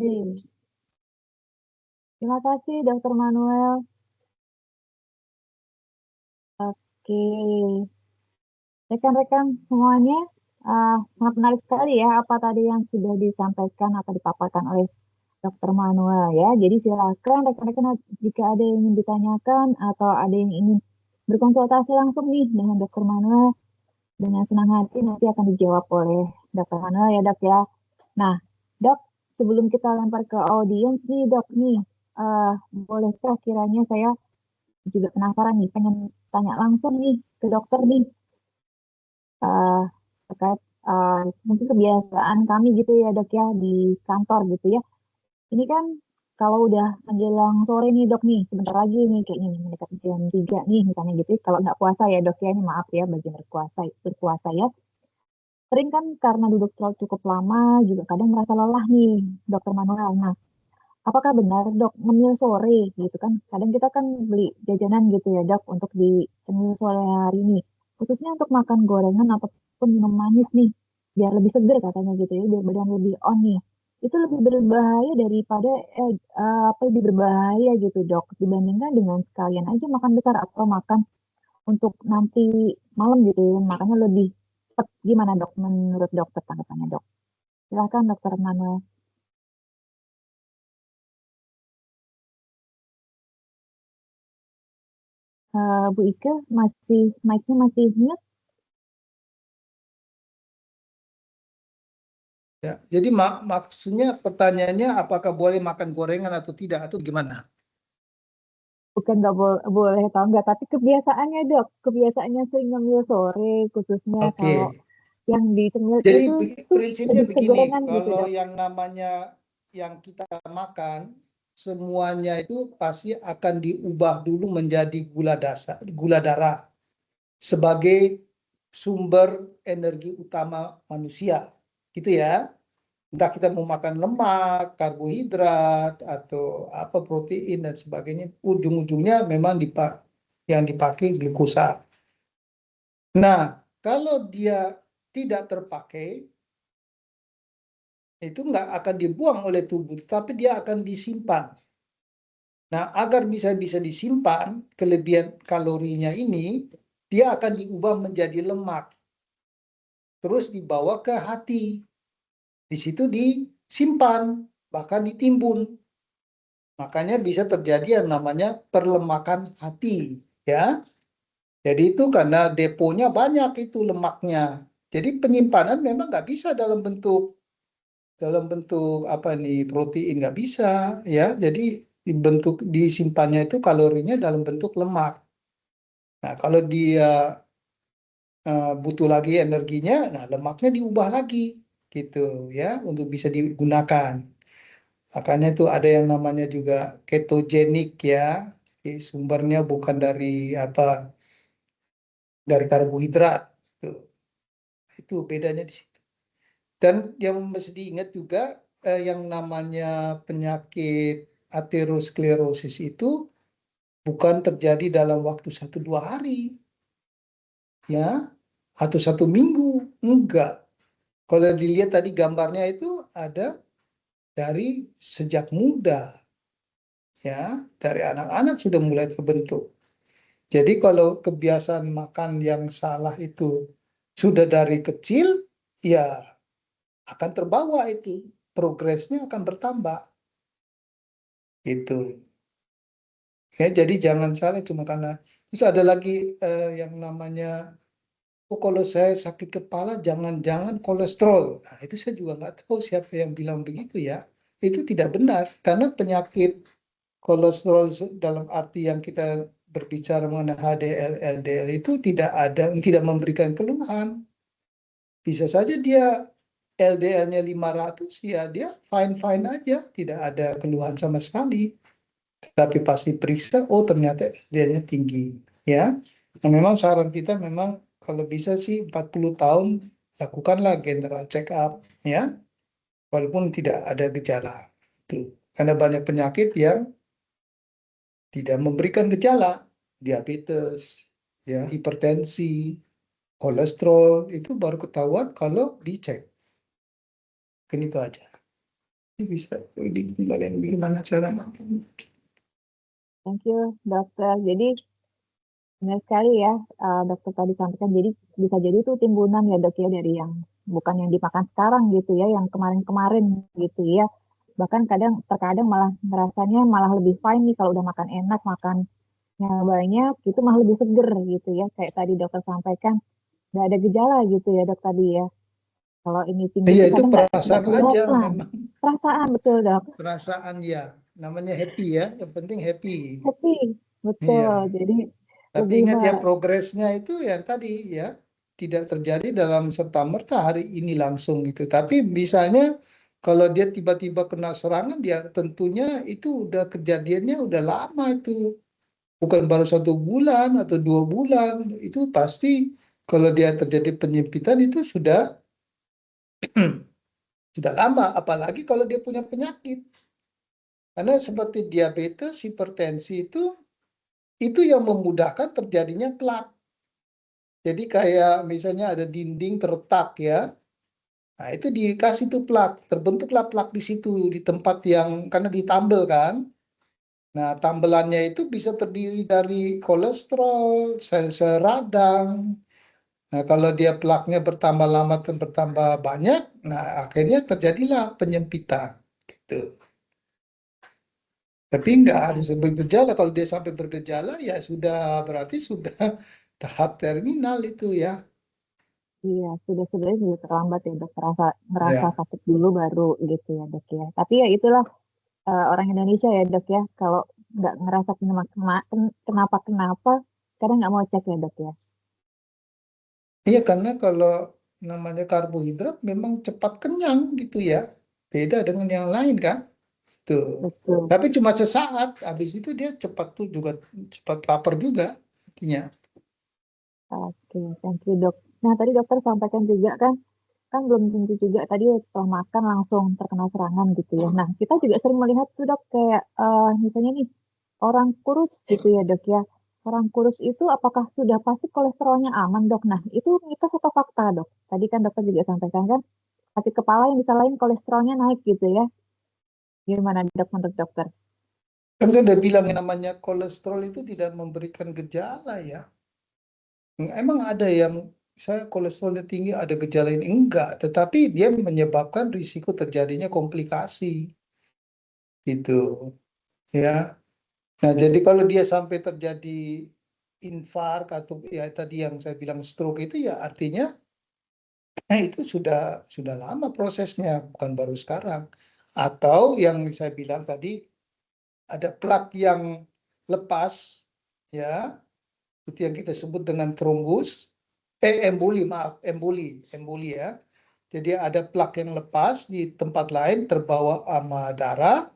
Terima kasih, Dr. Manuel. Oke, rekan-rekan semuanya, sangat menarik sekali ya apa tadi yang sudah disampaikan atau dipaparkan oleh Dr. Manuel ya. Jadi silakan rekan-rekan jika ada yang ingin ditanyakan atau ada yang ingin berkonsultasi langsung nih dengan Dr. Manuel, dengan senang hati nanti akan dijawab oleh Dr. Manuel ya Dok ya. Nah Dok, sebelum kita lempar ke audiens nih Dok nih, bolehkah kiranya saya juga penasaran nih, pengen tanya langsung nih ke dokter nih, terkait mungkin kebiasaan kami gitu ya Dok ya di kantor gitu ya. Ini kan kalau udah menjelang sore nih Dok nih, sebentar lagi nih kayaknya nih mendekati jam 3 nih misalnya gitu. Kalau nggak puasa ya Dok ya, ini maaf ya bagi yang berpuasa ya. Sering kan karena duduk terlalu cukup lama juga kadang merasa lelah nih Dokter Manuel. Nah, apakah benar Dok ngemil sore gitu kan? Kadang kita kan beli jajanan gitu ya Dok untuk di cemil sore hari ini. Khususnya untuk makan gorengan ataupun minum manis nih, biar lebih seger katanya gitu ya, biar badan lebih on nih. Itu lebih berbahaya daripada lebih berbahaya gitu Dok, dibandingkan dengan sekalian aja makan besar atau makan untuk nanti malam gitu ya, makanya lebih cepet. Gimana Dok menurut dokter tanggapannya Dok? Silakan Dokter Manuel. Bu Ike mic-nya masih mute. Ya, jadi maksudnya pertanyaannya apakah boleh makan gorengan atau tidak, atau gimana? Bukan nggak boleh atau enggak, tapi kebiasaannya Dok, kebiasaannya sering ngemil sore, khususnya Oke. kalau yang dicemil Jadi itu prinsipnya lebih ke begini, gorengan gitu kalau Dok. yang namanya yang kita makan, semuanya itu pasti akan diubah dulu menjadi gula darah sebagai sumber energi utama manusia, gitu ya. Entah kita mau makan lemak, karbohidrat, atau apa protein dan sebagainya, ujung-ujungnya memang yang dipakai glukosa. Nah, kalau dia tidak terpakai, itu nggak akan dibuang oleh tubuh, tapi dia akan disimpan. Nah, agar bisa disimpan, kelebihan kalorinya ini, dia akan diubah menjadi lemak. Terus dibawa ke hati. Di situ disimpan, bahkan ditimbun. Makanya bisa terjadi yang namanya perlemakan hati, ya. Jadi itu karena deponya banyak itu lemaknya. Jadi penyimpanan memang nggak bisa dalam bentuk apa nih, protein, nggak bisa, ya. Jadi disimpannya itu kalorinya dalam bentuk lemak. Nah, kalau dia butuh lagi energinya, nah lemaknya diubah lagi gitu ya untuk bisa digunakan. Makanya itu ada yang namanya juga ketogenik ya. Jadi sumbernya bukan dari karbohidrat. Itu bedanya di situ. Dan yang mesti diingat juga yang namanya penyakit aterosklerosis itu bukan terjadi dalam waktu 1-2 hari, ya, atau 1 minggu, enggak. Kalau dilihat tadi gambarnya itu ada dari sejak muda, ya, dari anak-anak sudah mulai terbentuk. Jadi kalau kebiasaan makan yang salah itu sudah dari kecil, ya akan terbawa itu, progresnya akan bertambah, gitu. Ya, jadi jangan salah cuma karena. Terus ada lagi yang namanya, oh kalau saya sakit kepala jangan-jangan kolesterol. Nah, itu saya juga nggak tahu siapa yang bilang begitu ya. Itu tidak benar, karena penyakit kolesterol dalam arti yang kita berbicara mengenai HDL, LDL itu tidak memberikan keluhan. Bisa saja dia LDL-nya 500, ya dia fine-fine aja, tidak ada keluhan sama sekali. Tapi pasti periksa, oh ternyata LDL-nya tinggi, ya. Nah, memang saran kita memang kalau bisa sih 40 tahun lakukanlah general check up, ya. Walaupun tidak ada gejala. Itu. Karena banyak penyakit yang tidak memberikan gejala, diabetes, ya, hipertensi, kolesterol, itu baru ketahuan kalau dicek. Kan itu aja. Bisa dikembalikan bagaimana caranya. Thank you, dokter. Jadi benar sekali ya, dokter tadi sampaikan. Jadi bisa jadi itu timbunan ya dok ya dari yang bukan yang dimakan sekarang gitu ya, yang kemarin-kemarin gitu ya. Bahkan terkadang malah ngerasanya malah lebih fine nih kalau udah makan enak, makannya banyak, gitu malah lebih seger gitu ya. Kayak tadi dokter sampaikan, nggak ada gejala gitu ya dok tadi ya. Kalau ini tinggi Iya, itu itu kadang nggak perasaan aja kelihatan. memang. Perasaan betul dok. Perasaan ya, namanya happy ya, yang penting happy. Happy, betul. Iya. Jadi Tapi lebih ingat ya, progresnya itu yang tadi ya, tidak terjadi dalam serta-merta hari ini langsung gitu. Tapi misalnya kalau dia tiba-tiba kena serangan, dia tentunya itu udah kejadiannya udah lama itu. Bukan baru 1 bulan atau 2 bulan. Itu pasti kalau dia terjadi penyempitan itu sudah sudah lama. Apalagi kalau dia punya penyakit. Karena seperti diabetes, hipertensi itu yang memudahkan terjadinya plak. Jadi kayak misalnya ada dinding terretak ya. Nah, itu dikasih tuh plak, terbentuklah plak di situ di tempat yang karena ditambel kan. Nah, tambelannya itu bisa terdiri dari kolesterol, sel-sel radang. Nah, kalau dia plaknya bertambah lama dan bertambah banyak, nah akhirnya terjadilah penyempitan gitu. Tapi nggak harus bergejala. Kalau dia sampai bergejala ya sudah berarti sudah tahap terminal itu ya. iya, sebenarnya sudah terlambat ya dok, ngerasa Ya. sakit dulu baru gitu ya dok ya. Tapi ya itulah orang Indonesia ya dok ya, kalau nggak ngerasa kenapa, kadang nggak mau cek ya dok ya. Iya, karena kalau namanya karbohidrat memang cepat kenyang gitu ya. Beda dengan yang lain kan. Tuh. Betul. Tapi cuma sesaat, habis itu dia cepat tuh juga cepat lapar juga artinya. Oke, thank you dok. Nah tadi dokter sampaikan juga kan belum tentu juga tadi setelah makan langsung terkena serangan gitu ya. Nah kita juga sering melihat tuh dok kayak misalnya nih orang kurus gitu ya dok ya. Orang kurus itu apakah sudah pasti kolesterolnya aman dok? Nah itu mitos atau fakta dok? Tadi kan dokter juga sampaikan kan sakit kepala yang disalahin kolesterolnya naik gitu ya. Gimana dok menurut dokter? Kan saya udah bilang yang namanya kolesterol itu tidak memberikan gejala ya. Emang ada yang saya kolesterolnya tinggi ada gejala ini? Enggak, tetapi dia menyebabkan risiko terjadinya komplikasi gitu ya. Nah, jadi kalau dia sampai terjadi infark atau ya tadi yang saya bilang stroke itu ya artinya itu sudah lama prosesnya, bukan baru sekarang. Atau yang saya bilang tadi ada plak yang lepas ya, itu yang kita sebut dengan trombus, emboli, maaf, emboli ya. Jadi ada plak yang lepas di tempat lain terbawa sama darah,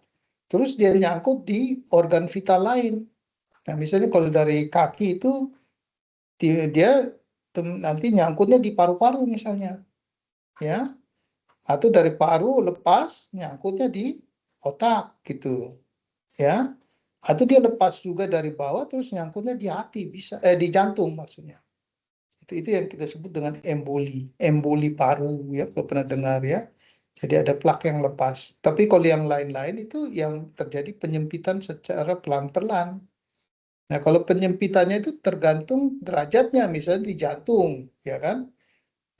terus dia nyangkut di organ vital lain. Nah, misalnya kalau dari kaki itu dia nanti nyangkutnya di paru-paru misalnya, ya, atau dari paru lepas nyangkutnya di otak gitu, ya, atau dia lepas juga dari bawah terus nyangkutnya di hati bisa, di jantung maksudnya. Itu yang kita sebut dengan emboli paru ya kalau pernah dengar ya. Jadi ada plak yang lepas. Tapi kalau yang lain-lain itu yang terjadi penyempitan secara pelan-pelan. Nah, kalau penyempitannya itu tergantung derajatnya, misalnya di jantung, ya kan?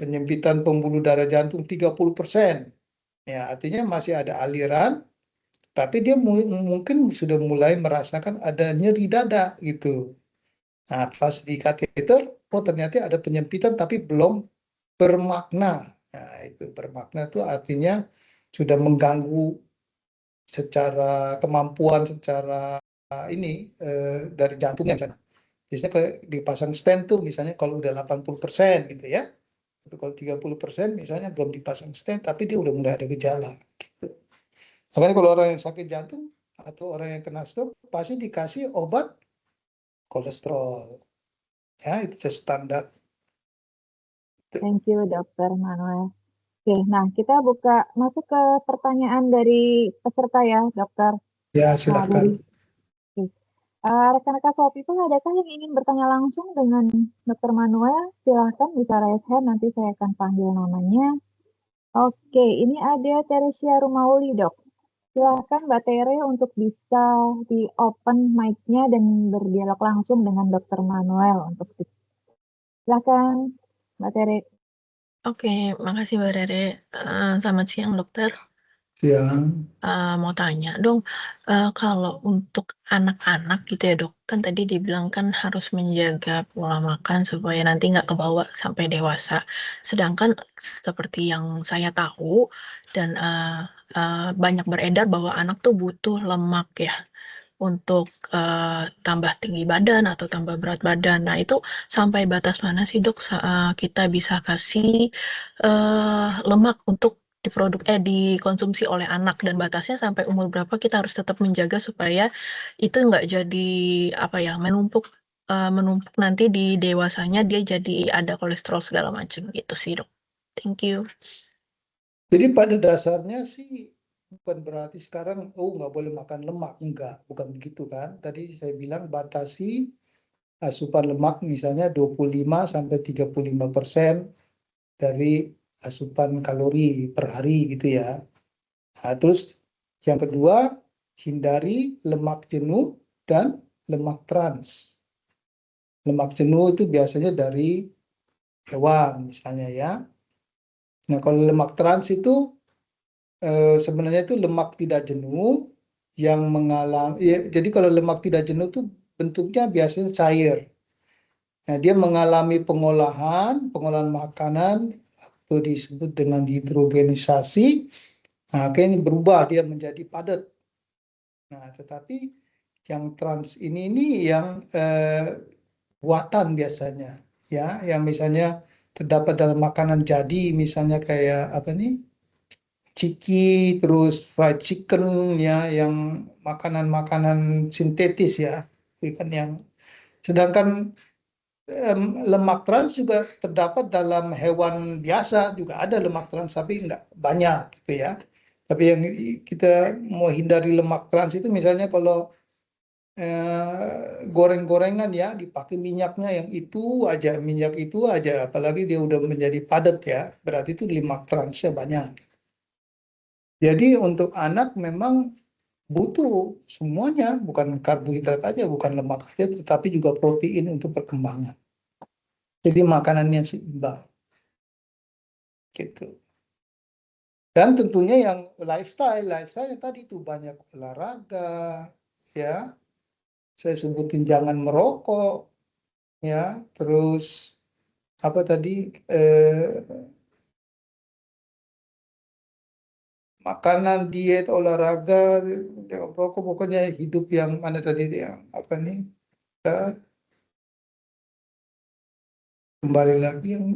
Penyempitan pembuluh darah jantung 30%. Ya, artinya masih ada aliran, tapi dia mungkin sudah mulai merasakan ada nyeri dada gitu. Nah, pas di kateter, oh ternyata ada penyempitan tapi belum bermakna. Nah, itu bermakna itu artinya sudah mengganggu secara kemampuan secara ini dari jantungnya misalnya. Biasanya kalau dipasang stent tuh misalnya kalau udah 80% gitu ya. Tapi kalau 30% misalnya belum dipasang stent, tapi dia udah mulai ada gejala. Gitu. Makanya kalau orang yang sakit jantung atau orang yang kena stroke, pasti dikasih obat kolesterol. Ya, itu sudah standar. Thank you, Dokter Manuel. Oke, nah kita masuk ke pertanyaan dari peserta ya, Dokter. Ya, Nah, silakan. rekan-rekan Sobat People, adakah yang ingin bertanya langsung dengan Dokter Manuel? Silahkan bisa raise hand, nanti saya akan panggil namanya. Oke, ini ada Teresia Rumauli, Dok. Silahkan Mbak Tere untuk bisa di open mic-nya dan berdialog langsung dengan Dokter Manuel. Silahkan Mbak Tere. Oke, makasih Mbak Rere. Selamat siang dokter. Yang Mau tanya dong, kalau untuk anak-anak gitu ya dok, kan tadi dibilang kan harus menjaga pola makan supaya nanti nggak kebawa sampai dewasa. Sedangkan seperti yang saya tahu dan banyak beredar bahwa anak tuh butuh lemak ya untuk tambah tinggi badan atau tambah berat badan. Nah itu sampai batas mana sih dok kita bisa kasih lemak untuk dikonsumsi oleh anak, dan batasnya sampai umur berapa kita harus tetap menjaga supaya itu nggak jadi menumpuk nanti di dewasanya dia jadi ada kolesterol segala macam gitu sih dok. Thank you. Jadi pada dasarnya sih bukan berarti sekarang nggak boleh makan lemak, enggak, bukan begitu kan. Tadi saya bilang batasi asupan lemak misalnya 25-35% dari asupan kalori per hari gitu ya. Nah, terus yang kedua, hindari lemak jenuh dan lemak trans. Lemak jenuh itu biasanya dari hewan misalnya ya. Nah, kalau lemak trans itu sebenarnya itu lemak tidak jenuh yang mengalami jadi kalau lemak tidak jenuh itu bentuknya biasanya cair. Nah, dia mengalami pengolahan makanan atau disebut dengan hidrogenisasi. Nah, ini berubah dia menjadi padat. Nah, tetapi yang trans ini yang buatan biasanya ya, yang misalnya terdapat dalam makanan jadi misalnya kayak ciki, terus fried chicken ya, yang makanan-makanan sintetis ya, kan yang sedangkan lemak trans juga terdapat dalam hewan biasa, juga ada lemak trans tapi nggak banyak gitu ya. Tapi yang kita mau hindari lemak trans itu misalnya kalau goreng-gorengan ya, dipakai minyaknya yang minyak itu aja, apalagi dia udah menjadi padat ya, berarti itu lemak transnya banyak. Jadi untuk anak memang butuh semuanya, bukan karbohidrat aja, bukan lemak aja, tetapi juga protein untuk perkembangan. Jadi makanannya seimbang. Gitu. Dan tentunya yang lifestyle yang tadi itu banyak olahraga, ya. Saya sebutin jangan merokok, ya. Terus apa tadi makanan, diet, olahraga, rokok, pokoknya hidup yang mana tadi yang kembali lagi yang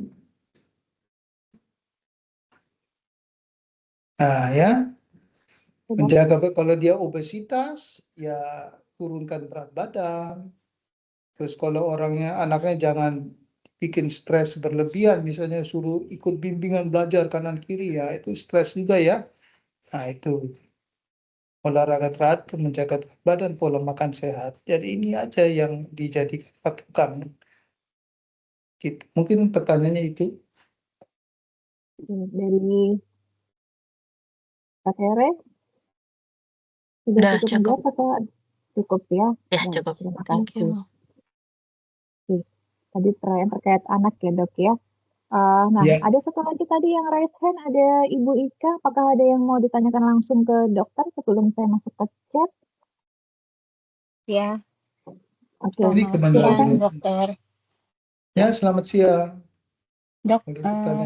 ya menjaga kalau dia obesitas ya turunkan berat badan. Terus kalau anaknya jangan bikin stres berlebihan, misalnya suruh ikut bimbingan belajar kanan kiri ya itu stres juga ya. Nah itu olahraga teratur, menjaga berat badan, pola makan sehat. Jadi ini aja yang dijadikan patokan. Gitu. Mungkin pertanyaannya itu. Dari Pak Tere, Udah cukup cukup. menjawab atau cukup ya? Ya cukup. Terima Thank you. kasih. Tadi pertanyaan terkait anak ya dok ya. Nah, ada satu lagi tadi yang raise hand, ada Ibu Ika. Apakah ada yang mau ditanyakan langsung ke dokter sebelum saya masuk ke chat? Ya. Oke. Selamat siang dokter. Ya, selamat siang. Dok,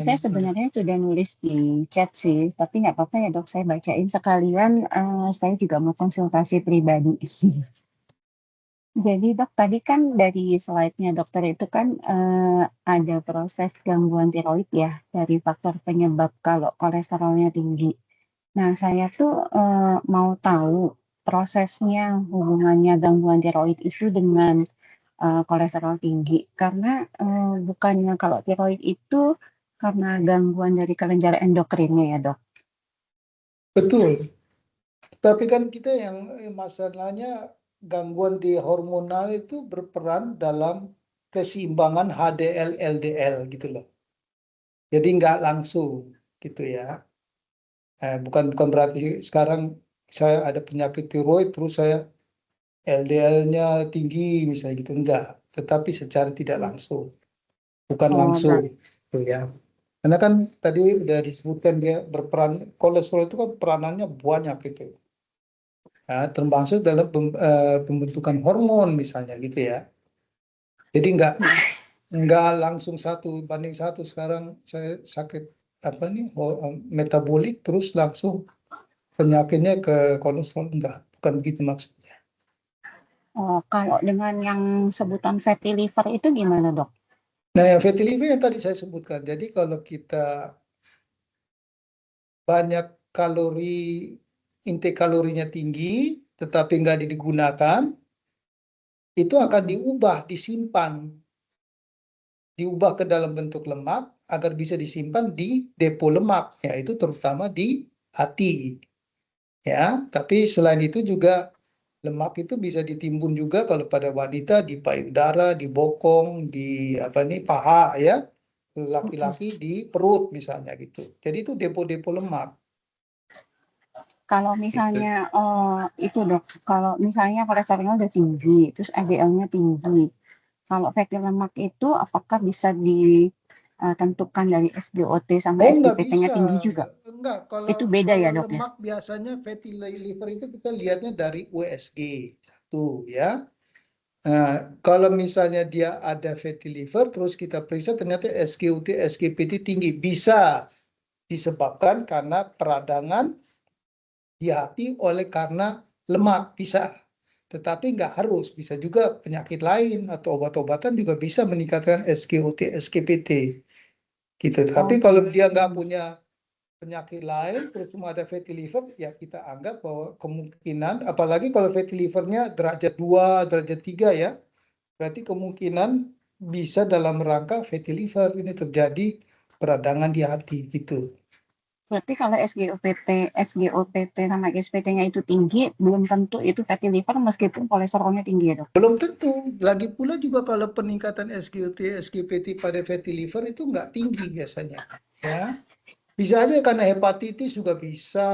saya sebenarnya sudah nulis di chat sih, tapi nggak apa-apa ya dok, saya bacain sekalian. Saya juga mau konsultasi pribadi. Jadi dok, tadi kan dari slide-nya dokter itu kan ada proses gangguan tiroid ya, dari faktor penyebab kalau kolesterolnya tinggi. Nah, saya tuh mau tahu prosesnya hubungannya gangguan tiroid itu dengan kolesterol tinggi. Karena bukannya kalau tiroid itu karena gangguan dari kelenjar endokrinnya ya dok? Betul. Tapi kan kita yang masalahnya gangguan di hormonal itu berperan dalam keseimbangan HDL LDL gitu loh. Jadi nggak langsung gitu ya. Bukan berarti sekarang saya ada penyakit tiroid terus saya LDL-nya tinggi misalnya gitu, enggak. Tetapi secara tidak langsung, bukan Oh, langsung gitu ya. Karena kan tadi udah disebutkan dia berperan, kolesterol itu kan peranannya banyak gitu. Ya, termasuk dalam pembentukan hormon misalnya gitu ya. Jadi nggak langsung satu banding satu. Sekarang saya sakit apa nih metabolik terus langsung penyakitnya ke kolesterol, enggak, bukan begitu maksudnya. Oh, kalau dengan yang sebutan fatty liver itu gimana dok? Nah, yang fatty liver yang tadi saya sebutkan. Jadi kalau kita banyak kalori, intake kalorinya tinggi, tetapi nggak digunakan, itu akan diubah ke dalam bentuk lemak agar bisa disimpan di depo lemak, yaitu terutama di hati. Ya, tapi selain itu juga lemak itu bisa ditimbun juga kalau pada wanita di payudara, di bokong, di paha ya, laki-laki di perut misalnya gitu. Jadi itu depo-depo lemak. Kalau misalnya itu dok, kalau misalnya kolesterolnya udah tinggi, terus LDL-nya tinggi, kalau fatty lemak itu apakah bisa ditentukan dari SGOT sama Nggak SGPT-nya bisa. tinggi juga? Enggak, Itu beda ya dok ya? lemak biasanya fatty liver itu kita lihatnya dari USG satu ya. Nah, kalau misalnya dia ada fatty liver, terus kita periksa ternyata SGOT, SGPT tinggi, bisa disebabkan karena peradangan di hati oleh karena lemak, bisa. Tetapi nggak harus, bisa juga penyakit lain atau obat-obatan juga bisa meningkatkan SGOT, SGPT. Gitu. Tapi kalau dia nggak punya penyakit lain, terus cuma ada fatty liver, ya kita anggap bahwa kemungkinan, apalagi kalau fatty livernya derajat 2, derajat 3 ya, berarti kemungkinan bisa dalam rangka fatty liver ini terjadi peradangan di hati gitu. Berarti kalau SGOT sama SGPT-nya itu tinggi, belum tentu itu fatty liver meskipun kolesterolnya tinggi ya dok? Belum tentu. Lagi pula juga kalau peningkatan SGOT, SGPT pada fatty liver itu nggak tinggi biasanya. Ya, bisa aja karena hepatitis juga bisa,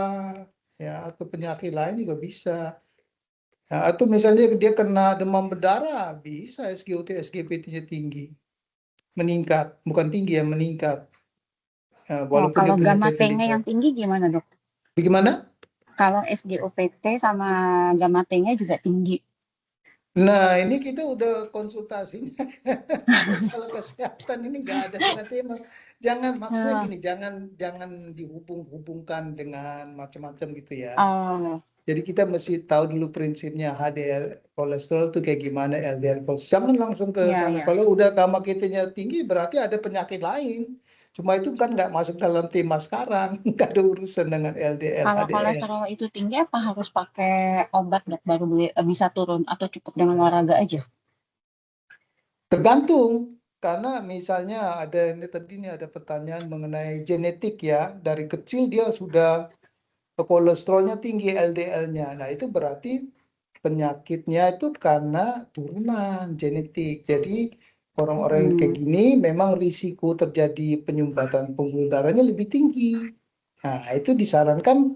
ya, atau penyakit lain juga bisa. Ya, atau misalnya dia kena demam berdarah, bisa SGOT, SGPT-nya tinggi, meningkat, bukan tinggi ya, meningkat. Ya, walaupun dia Kalau punya gamma fatty T-nya liver. yang tinggi gimana dok? Bagaimana? Kalau SGOPT sama gamma T-nya juga tinggi. Nah, ini kita udah konsultasinya masalah kesehatan ini nggak ada dengan tema. Jangan maksudnya gini, jangan dihubung-hubungkan dengan macam-macam gitu ya. Oh, Jadi kita mesti tahu dulu prinsipnya HDL kolesterol itu kayak gimana, LDL kolesterol. Jangan langsung ke iya, sana. iya. Kalau udah gamma ketenya tinggi berarti ada penyakit lain. Cuma itu kan nggak masuk dalam tema sekarang. Nggak ada urusan dengan LDL, Kalau HDL. kolesterol itu tinggi apa harus pakai obat dok baru bisa turun atau cukup dengan olahraga aja? Tergantung. Karena misalnya ada ini tadi nih ada pertanyaan mengenai genetik ya. Dari kecil dia sudah kolesterolnya tinggi, LDL-nya. Nah, itu berarti penyakitnya itu karena turunan genetik. Jadi orang-orang yang kayak gini memang risiko terjadi penyumbatan pembuluh darahnya lebih tinggi. Nah, itu disarankan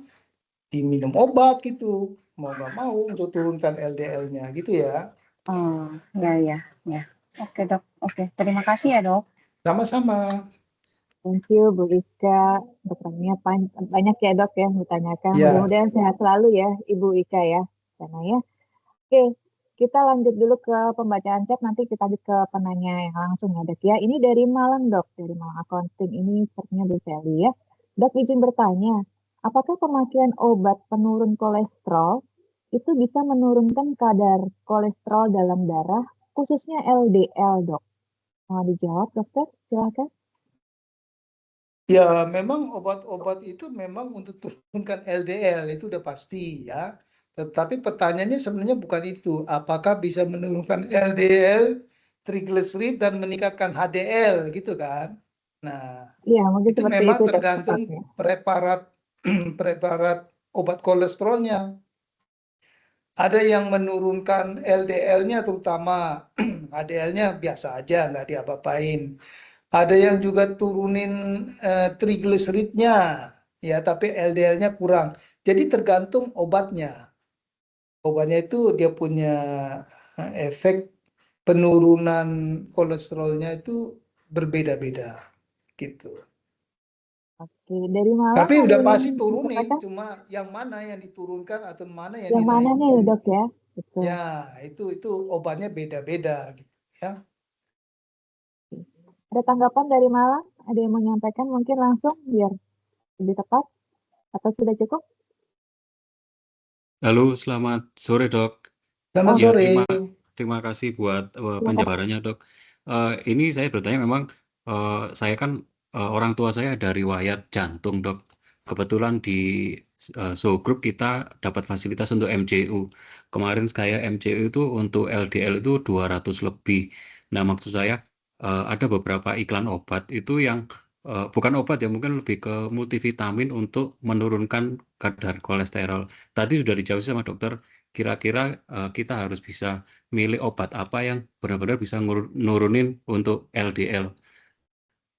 diminum obat gitu. Mau nggak mau untuk turunkan LDL-nya gitu ya. Oh, ya. Oke dok, oke. Terima kasih ya dok. Sama-sama. Thank you Bu Ika. Pertanyaannya banyak ya dok yang ditanyakan. Ya. Mudah-mudahan sehat selalu ya Ibu Ika ya. Karena ya. Oke, kita lanjut dulu ke pembacaan chat. Nanti kita lanjut ke penanya yang langsung ya dok ya. Ini dari Malang dok, dari Malang Accounting. Ini sepertinya Bu Sally ya. Dok izin bertanya, apakah pemakaian obat penurun kolesterol itu bisa menurunkan kadar kolesterol dalam darah, khususnya LDL, Dok. Mau dijawab, dokter? Silakan. Ya, memang obat-obat itu memang untuk turunkan LDL, itu udah pasti ya. Tetapi pertanyaannya sebenarnya bukan itu. Apakah bisa menurunkan LDL, triglycerid, dan meningkatkan HDL gitu kan? Nah, Iya, mungkin itu seperti memang itu, Dok, tergantung tepatnya. preparat preparat obat kolesterolnya. Ada yang menurunkan LDL-nya terutama, HDL-nya biasa aja, nggak diapa-apain. Ada yang juga turunin triglyceridnya, ya, tapi LDL-nya kurang. Jadi tergantung obatnya. Obatnya itu dia punya efek penurunan kolesterolnya itu berbeda-beda, gitu. Oke, dari Malang Tapi ada udah yang pasti ingin turunin, disampaikan? cuma yang mana yang diturunkan atau mana yang Yang mana nih, dinaikin. Dok, ya? Betul. Ya, itu obatnya beda-beda, gitu ya. Ada tanggapan dari Malang? Ada yang menyampaikan mungkin langsung biar lebih tepat? Atau sudah cukup? Halo, selamat sore dok. Selamat Ya, sore. terima kasih buat Silakan. penjabarannya dok. Ini saya bertanya memang saya kan orang tua saya ada riwayat jantung dok. Kebetulan di Soul Group kita dapat fasilitas untuk MCU. Kemarin saya MCU itu untuk LDL itu 200 lebih. Nah maksud saya ada beberapa iklan obat itu yang bukan obat ya, mungkin lebih ke multivitamin untuk menurunkan kadar kolesterol. Tadi sudah dijawab sama dokter, kira-kira kita harus bisa milih obat apa yang benar-benar bisa nurunin untuk LDL.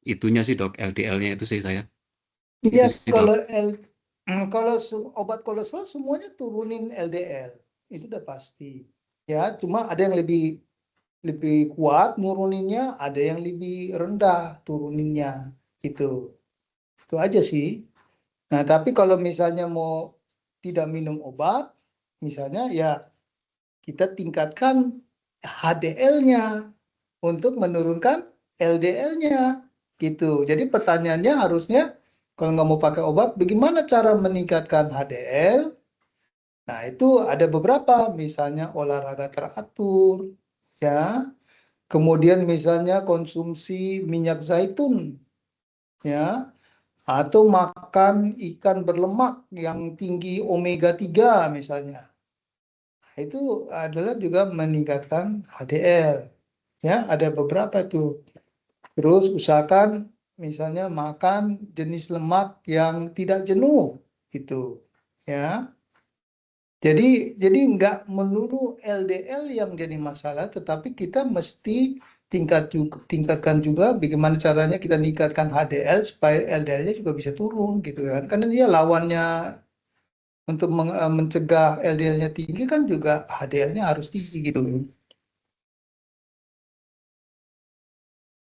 Itunya sih dok, LDL-nya itu sih saya. Iya, Itu sih dok. kalau obat kolesterol semuanya turunin LDL, itu udah pasti. Ya, cuma ada yang lebih kuat nuruninnya, ada yang lebih rendah turuninnya. Itu aja sih. Nah, tapi kalau misalnya mau tidak minum obat, misalnya ya kita tingkatkan HDL-nya untuk menurunkan LDL-nya gitu. Jadi pertanyaannya harusnya kalau nggak mau pakai obat, bagaimana cara meningkatkan HDL? Nah, itu ada beberapa, misalnya olahraga teratur, ya. Kemudian misalnya konsumsi minyak zaitun, ya, atau makan ikan berlemak yang tinggi omega 3 misalnya. Nah, itu adalah juga meningkatkan HDL. Ya, ada beberapa tuh. Terus usahakan misalnya makan jenis lemak yang tidak jenuh gitu. Ya. Jadi nggak melulu LDL yang jadi masalah, tetapi kita mesti tingkatkan juga bagaimana caranya kita meningkatkan HDL supaya LDL-nya juga bisa turun gitu kan. Karena dia lawannya untuk mencegah LDL-nya tinggi kan juga HDL-nya harus tinggi gitu.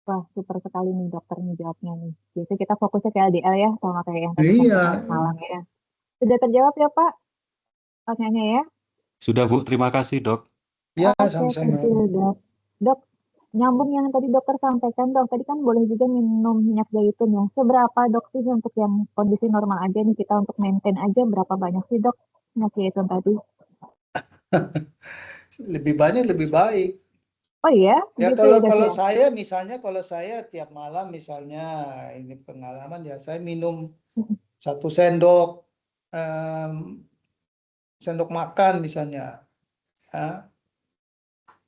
Wah, super sekali nih dokter nih jawabnya nih. Biasanya kita fokusnya ke LDL ya, sama kayak yang tadi Iya. sampaikan Malang ya. Sudah terjawab ya Pak? Pertanyaannya ya? Sudah Bu, terima kasih dok. Ya, Oke, sama-sama. thank you dok. Dok, nyambung yang tadi dokter sampaikan dok, tadi kan boleh juga minum minyak zaitun ya. Seberapa dok sih untuk yang kondisi normal aja nih kita untuk maintain aja berapa banyak sih dok minyak zaitun tadi? Lebih banyak lebih baik. Oh iya, Ya gitu kalau ya dok kalau ya? saya misalnya kalau saya tiap malam misalnya ini pengalaman ya saya minum 1 sendok sendok makan misalnya ya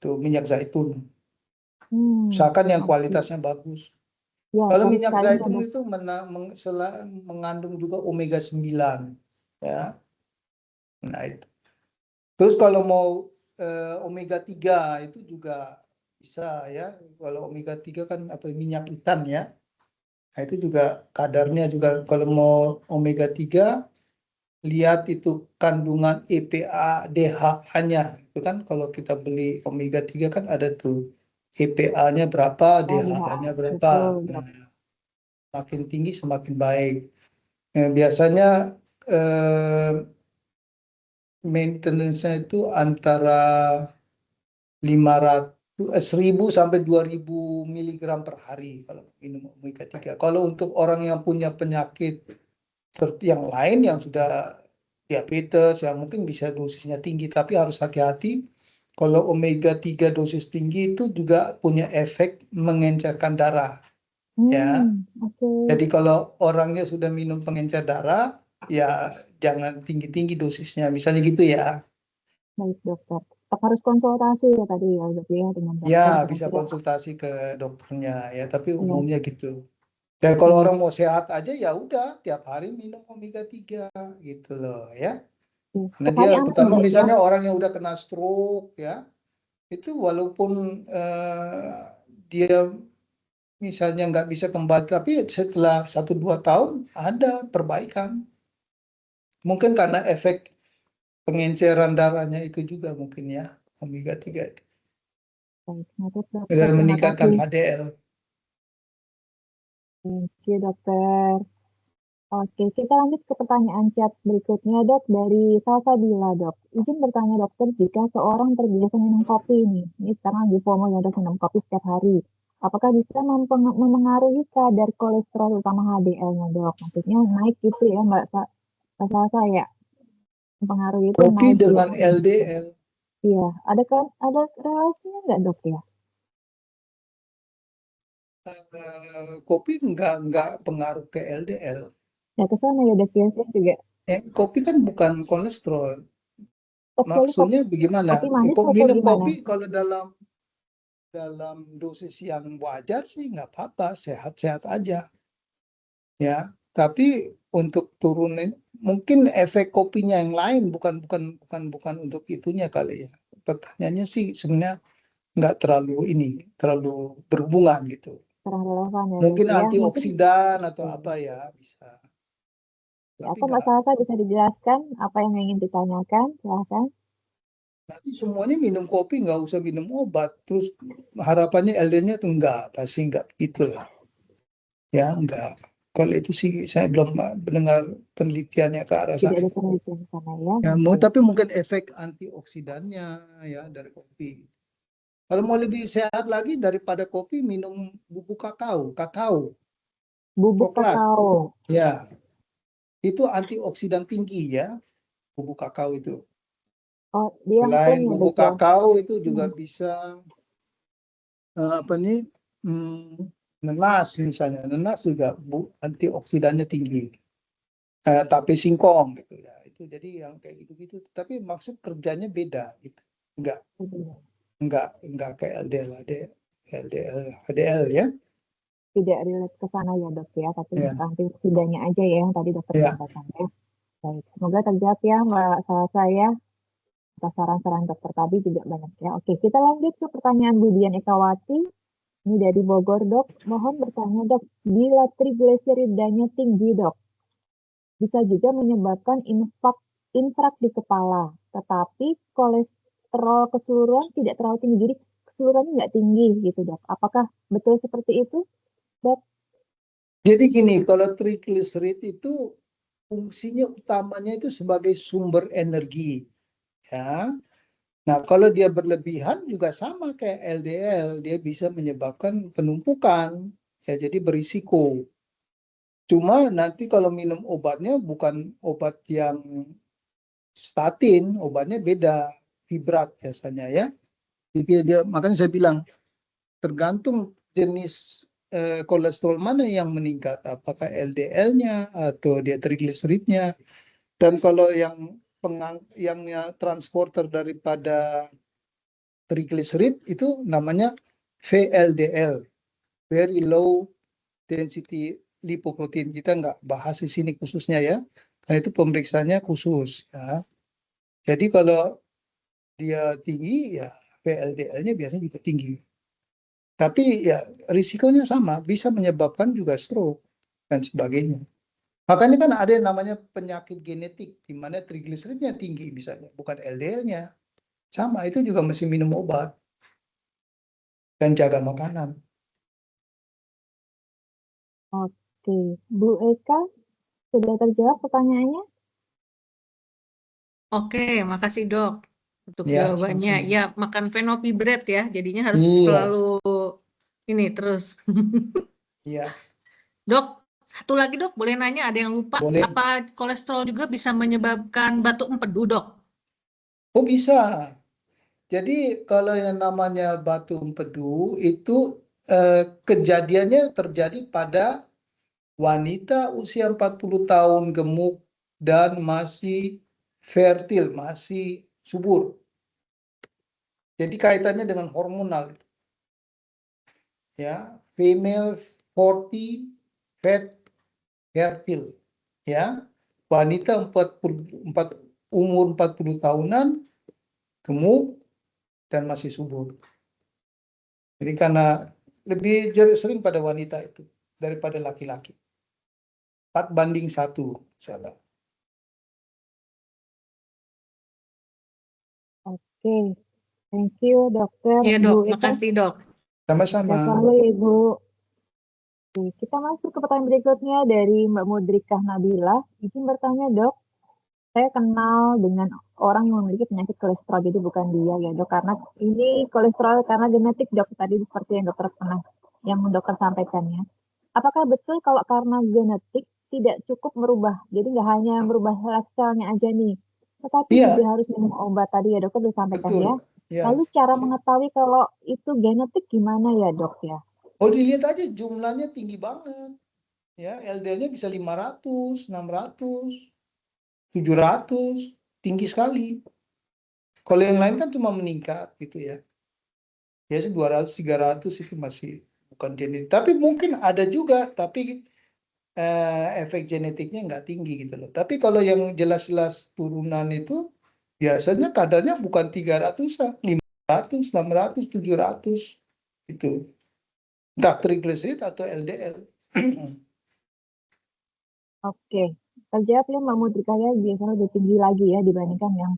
tuh minyak zaitun. Usahakan yang Oke. kualitasnya bagus. Ya, Kalau baik minyak sekali ya zaitun dok. itu mengandung juga omega 9 ya. Nah itu. Terus kalau mau omega 3 itu juga bisa ya. Kalau omega 3 kan apa minyak ikan ya. Nah, itu juga kadarnya juga kalau mau omega 3 lihat itu kandungan EPA DHA-nya. Itu kan kalau kita beli omega 3 kan ada tuh EPA-nya berapa, DHA-nya berapa. Betul dok. Nah, makin tinggi semakin baik. Biasanya maintenance-nya itu antara 1000 sampai 2000 miligram per hari kalau minum omega 3. Kalau untuk orang yang punya penyakit yang lain yang sudah diabetes, yang mungkin bisa dosisnya tinggi, tapi harus hati-hati. Kalau omega 3 dosis tinggi itu juga punya efek mengencerkan darah. Ya, Oke. jadi kalau orangnya sudah minum pengencer darah, ya jangan tinggi-tinggi dosisnya, misalnya gitu ya. Baik dokter. Tetap harus konsultasi ya tadi ya dok ya dengan dokter Ya, bisa kira-kira. konsultasi ke dokternya ya, tapi Iya. umumnya gitu. Dan kalau Iya. orang mau sehat aja ya udah tiap hari minum omega 3 gitu loh ya. Iya. Karena Setiap hari dia aman pertama dok ya. misalnya orang yang udah kena stroke ya, itu walaupun dia misalnya nggak bisa kembali, tapi setelah 1-2 tahun ada perbaikan. Mungkin karena efek pengenceran darahnya itu juga mungkin ya, omega 3 itu. Baik, noted dokter. Dan Terima meningkatkan kasih. HDL. Thank you dokter. Oke, kita lanjut ke pertanyaan chat berikutnya dok dari Salsabila dok. Izin bertanya dokter, jika seorang terbiasa minum kopi nih, ini sekarang lagi FOMO ya dok, minum kopi setiap hari. Apakah bisa memengaruhi kadar kolesterol utama HDL-nya dok? Maksudnya naik gitu ya Mbak Salsa ya? Mempengaruhi itu Kopi naik dengan ya. LDL. Iya, ada relasinya nggak dok ya? Kopi nggak pengaruh ke LDL. Ya ke sana ya dok ya, saya juga. Kopi kan bukan kolesterol. Kecuali Maksudnya bagaimana? kopi manis atau Minum gimana? kopi kalau dalam dosis yang wajar sih nggak apa-apa, sehat-sehat aja. Ya, tapi untuk turunin mungkin efek kopinya yang lain, bukan untuk itunya kali ya. Pertanyaannya sih sebenarnya nggak terlalu berhubungan gitu. Kurang relevan ya Mungkin dok ya. antioksidan atau apa ya bisa. Ya, Tapi apa Mbak Salsa bisa dijelaskan apa yang ingin ditanyakan? Silahkan. nanti semuanya minum kopi nggak usah minum obat, terus harapannya LD-nya tuh enggak, pasti enggak itulah. Ya enggak. Kalau itu sih saya belum mendengar penelitiannya ke arah Tidak sana. ada penelitian di sana ya. Ya, Oke. tapi mungkin efek antioksidannya ya dari kopi. Kalau mau lebih sehat lagi daripada kopi, minum bubuk kakao. Bubuk Coklat. kakao. Ya, itu antioksidan tinggi ya, bubuk kakao itu. Oh, dia Selain yang bubuk betul. kakao itu juga bisa nenas misalnya. Nenas juga antioksidannya tinggi. Tape singkong gitu ya. Itu jadi yang kayak gitu-gitu. Tapi maksud kerjanya beda gitu. Enggak kayak LDL ya. Tidak relate ke sana ya dok ya, tapi Ya. antioksidannya aja ya yang tadi dokter Ya. sampaikan ya. Baik, semoga terjawab ya Mbak Salsa ya. Atas saran-saran dokter tadi juga banyak ya. Oke, kita lanjut ke pertanyaan Budian Ekawati. Ini dari Bogor dok. Mohon bertanya dok, bila trigliseridanya tinggi dok, bisa juga menyebabkan infrak di kepala. Tetapi kolesterol keseluruhan tidak terlalu tinggi. Jadi keseluruhannya nggak tinggi gitu dok. Apakah betul seperti itu dok? Jadi gini, kalau trigliserid itu fungsinya utamanya itu sebagai sumber energi. Ya. Nah, kalau dia berlebihan juga sama kayak LDL, dia bisa menyebabkan penumpukan. Ya, jadi berisiko. Cuma nanti kalau minum obatnya bukan obat yang statin, obatnya beda, fibrat biasanya ya. Jadi makanya saya bilang tergantung jenis kolesterol mana yang meningkat, apakah LDL-nya atau dia trigliseridnya. Dan kalau yang transporter daripada trigliserid itu namanya VLDL, very low density lipoprotein. Kita nggak bahas di sini khususnya ya, karena itu pemeriksaannya khusus ya. Jadi kalau dia tinggi ya VLDL-nya biasanya juga tinggi. Tapi ya risikonya sama, bisa menyebabkan juga stroke dan sebagainya. Makanya kan ada yang namanya penyakit genetik, di mana trigliseridnya tinggi misalnya, bukan LDL-nya. Sama, itu juga mesti minum obat dan jaga makanan. Oke, Bu Eka, sudah terjawab pertanyaannya? Oke, makasih dok untuk Ya, jawabannya. sama-sama. Ya, makan fenobibret ya, jadinya harus Iya. selalu ini terus. Iya. Dok, Satu lagi dok, boleh nanya, ada yang lupa, Boleh. apa kolesterol juga bisa menyebabkan batuk empedu dok? Oh bisa. Jadi kalau yang namanya batu empedu itu kejadiannya terjadi pada wanita usia 40 tahun gemuk dan masih fertil, masih subur. Jadi kaitannya dengan hormonal. Ya, female 40 fat fertile. Ya, wanita 44 umur 40 tahunan gemuk dan masih subur. Jadi karena lebih sering pada wanita itu daripada laki-laki. 4:1 salah. Oke, thank you dokter. Iya Bu dok, Eka, makasih dok. Sama-sama. sehat selalu ya Ibu. Oke, kita masuk ke pertanyaan berikutnya dari Mbak Mudrikah Nabila. Izin bertanya dok, saya kenal dengan orang yang memiliki penyakit kolesterol, jadi bukan dia ya dok, karena ini kolesterol karena genetik dok, tadi seperti yang dokter sampaikan ya. Apakah betul kalau karena genetik tidak cukup merubah, jadi nggak hanya merubah lifestyle-nya aja nih, tetapi Iya. juga harus minum obat, tadi ya dokter disampaikan Betul. ya. Ya. Lalu cara mengetahui kalau itu genetik gimana ya dok ya? Oh dilihat aja jumlahnya tinggi banget. Ya, LDL-nya bisa 500, 600, 700, tinggi sekali. Kalau yang lain kan cuma meningkat gitu ya. Biasanya 200, 300 itu masih bukan genetik. Tapi mungkin ada juga, tapi efek genetiknya nggak tinggi gitu loh. Tapi kalau yang jelas-jelas turunan itu biasanya kadarnya bukan 300-an, 500, 600, 700 itu. Entah triglycerid atau LDL. Oke, terjawab ya Mbak Mudrika ya, biasanya lebih tinggi lagi ya dibandingkan yang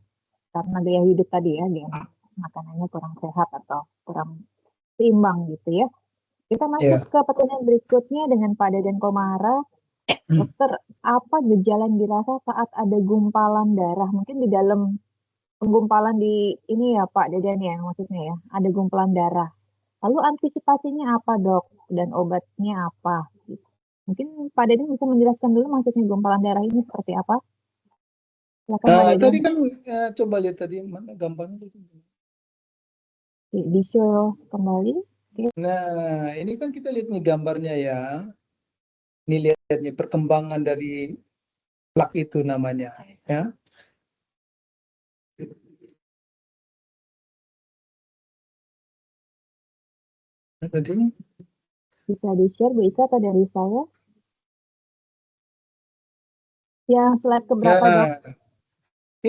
karena gaya hidup tadi ya, gaya makanannya kurang sehat atau kurang seimbang gitu ya. Kita masuk ke pertanyaan berikutnya dengan Pak Deden Komara. Dokter, apa gejala yang dirasa saat ada gumpalan darah? Mungkin di dalam penggumpalan di ini ya Pak Deden ya, maksudnya ya, ada gumpalan darah. Lalu antisipasinya apa dok? Dan obatnya apa? Mungkin Pak Deden bisa menjelaskan dulu maksudnya gumpalan darah ini seperti apa? Silakan Pak Deden. Tadi kan coba lihat tadi mana gambarnya. Di show kembali. Nah, ini kan kita lihat nih gambarnya ya. Ini lihat nih perkembangan dari plak itu namanya ya. Tadi bisa di-share Bu Ika atau dari saya? Yang slide keberapa dok?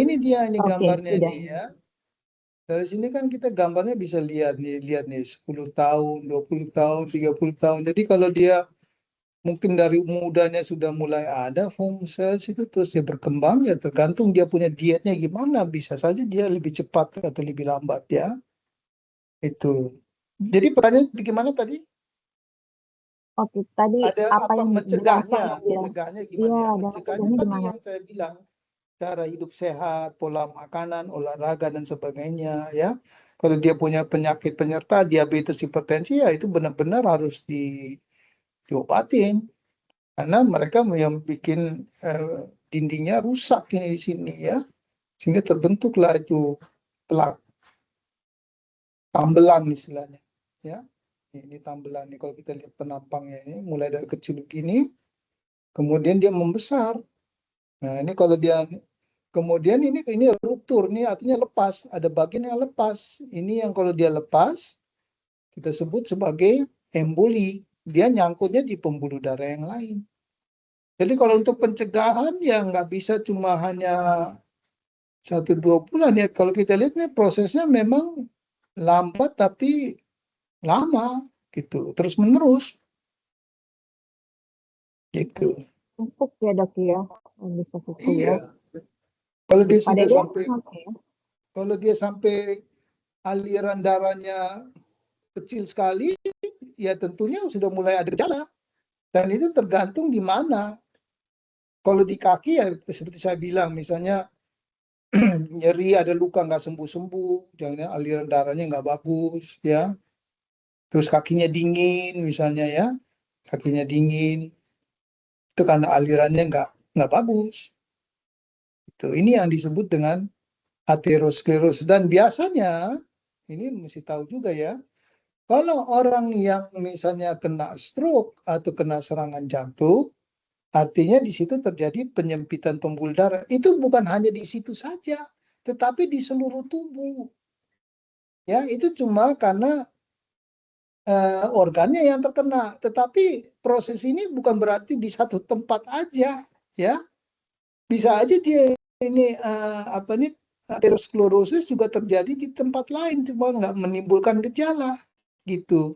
Ini dia ini gambarnya sudah. ini ya. Dari sini kan kita gambarnya bisa lihat nih 10 tahun, 20 tahun, 30 tahun. Jadi kalau dia mungkin dari mudanya sudah mulai ada home cells itu terus dia berkembang ya tergantung dia punya dietnya gimana. Bisa saja dia lebih cepat atau lebih lambat ya. Itu. Jadi pertanyaan bagaimana tadi? Oke, tadi ada apa yang mencegahnya gimana ya? Mencegahnya Mencegahnya tadi gimana? yang saya bilang cara hidup sehat, pola makanan, olahraga dan sebagainya ya. Kalau dia punya penyakit penyerta diabetes, hipertensi ya itu benar-benar harus diobatin karena mereka yang bikin dindingnya rusak ini di sini ya. Sehingga terbentuklah itu plak tambelan istilahnya ya. Ini tambelan nih kalau kita lihat penampangnya ini mulai dari kecil begini kemudian dia membesar. Nah, ini kalau dia kemudian ini ruptur nih artinya lepas, ada bagian yang lepas. Ini yang kalau dia lepas kita sebut sebagai emboli. Dia nyangkutnya di pembuluh darah yang lain. Jadi kalau untuk pencegahan ya nggak bisa cuma hanya 1-2 bulan ya. Kalau kita lihat nih prosesnya memang lambat tapi lama gitu, terus menerus. Gitu. Empuk ya dok ya, bisa suku Iya. ya. Kalau dia sudah Deden, sampai, kalau dia sampai aliran darahnya kecil sekali, ya tentunya sudah mulai ada gejala. Dan itu tergantung di mana. Kalau di kaki ya seperti saya bilang, misalnya nyeri, ada luka nggak sembuh-sembuh, jangan aliran darahnya nggak bagus, ya. Terus kakinya dingin, misalnya ya, kakinya dingin. Itu karena alirannya nggak bagus. Ini yang disebut dengan aterosklerosis. Dan biasanya, ini mesti tahu juga ya, kalau orang yang misalnya kena stroke atau kena serangan jantung, artinya di situ terjadi penyempitan pembuluh darah. Itu bukan hanya di situ saja, tetapi di seluruh tubuh. Ya, itu cuma karena organnya yang terkena. Tetapi proses ini bukan berarti di satu tempat aja, ya. Bisa aja dia ini aterosklerosis juga terjadi di tempat lain, cuma nggak menimbulkan gejala gitu.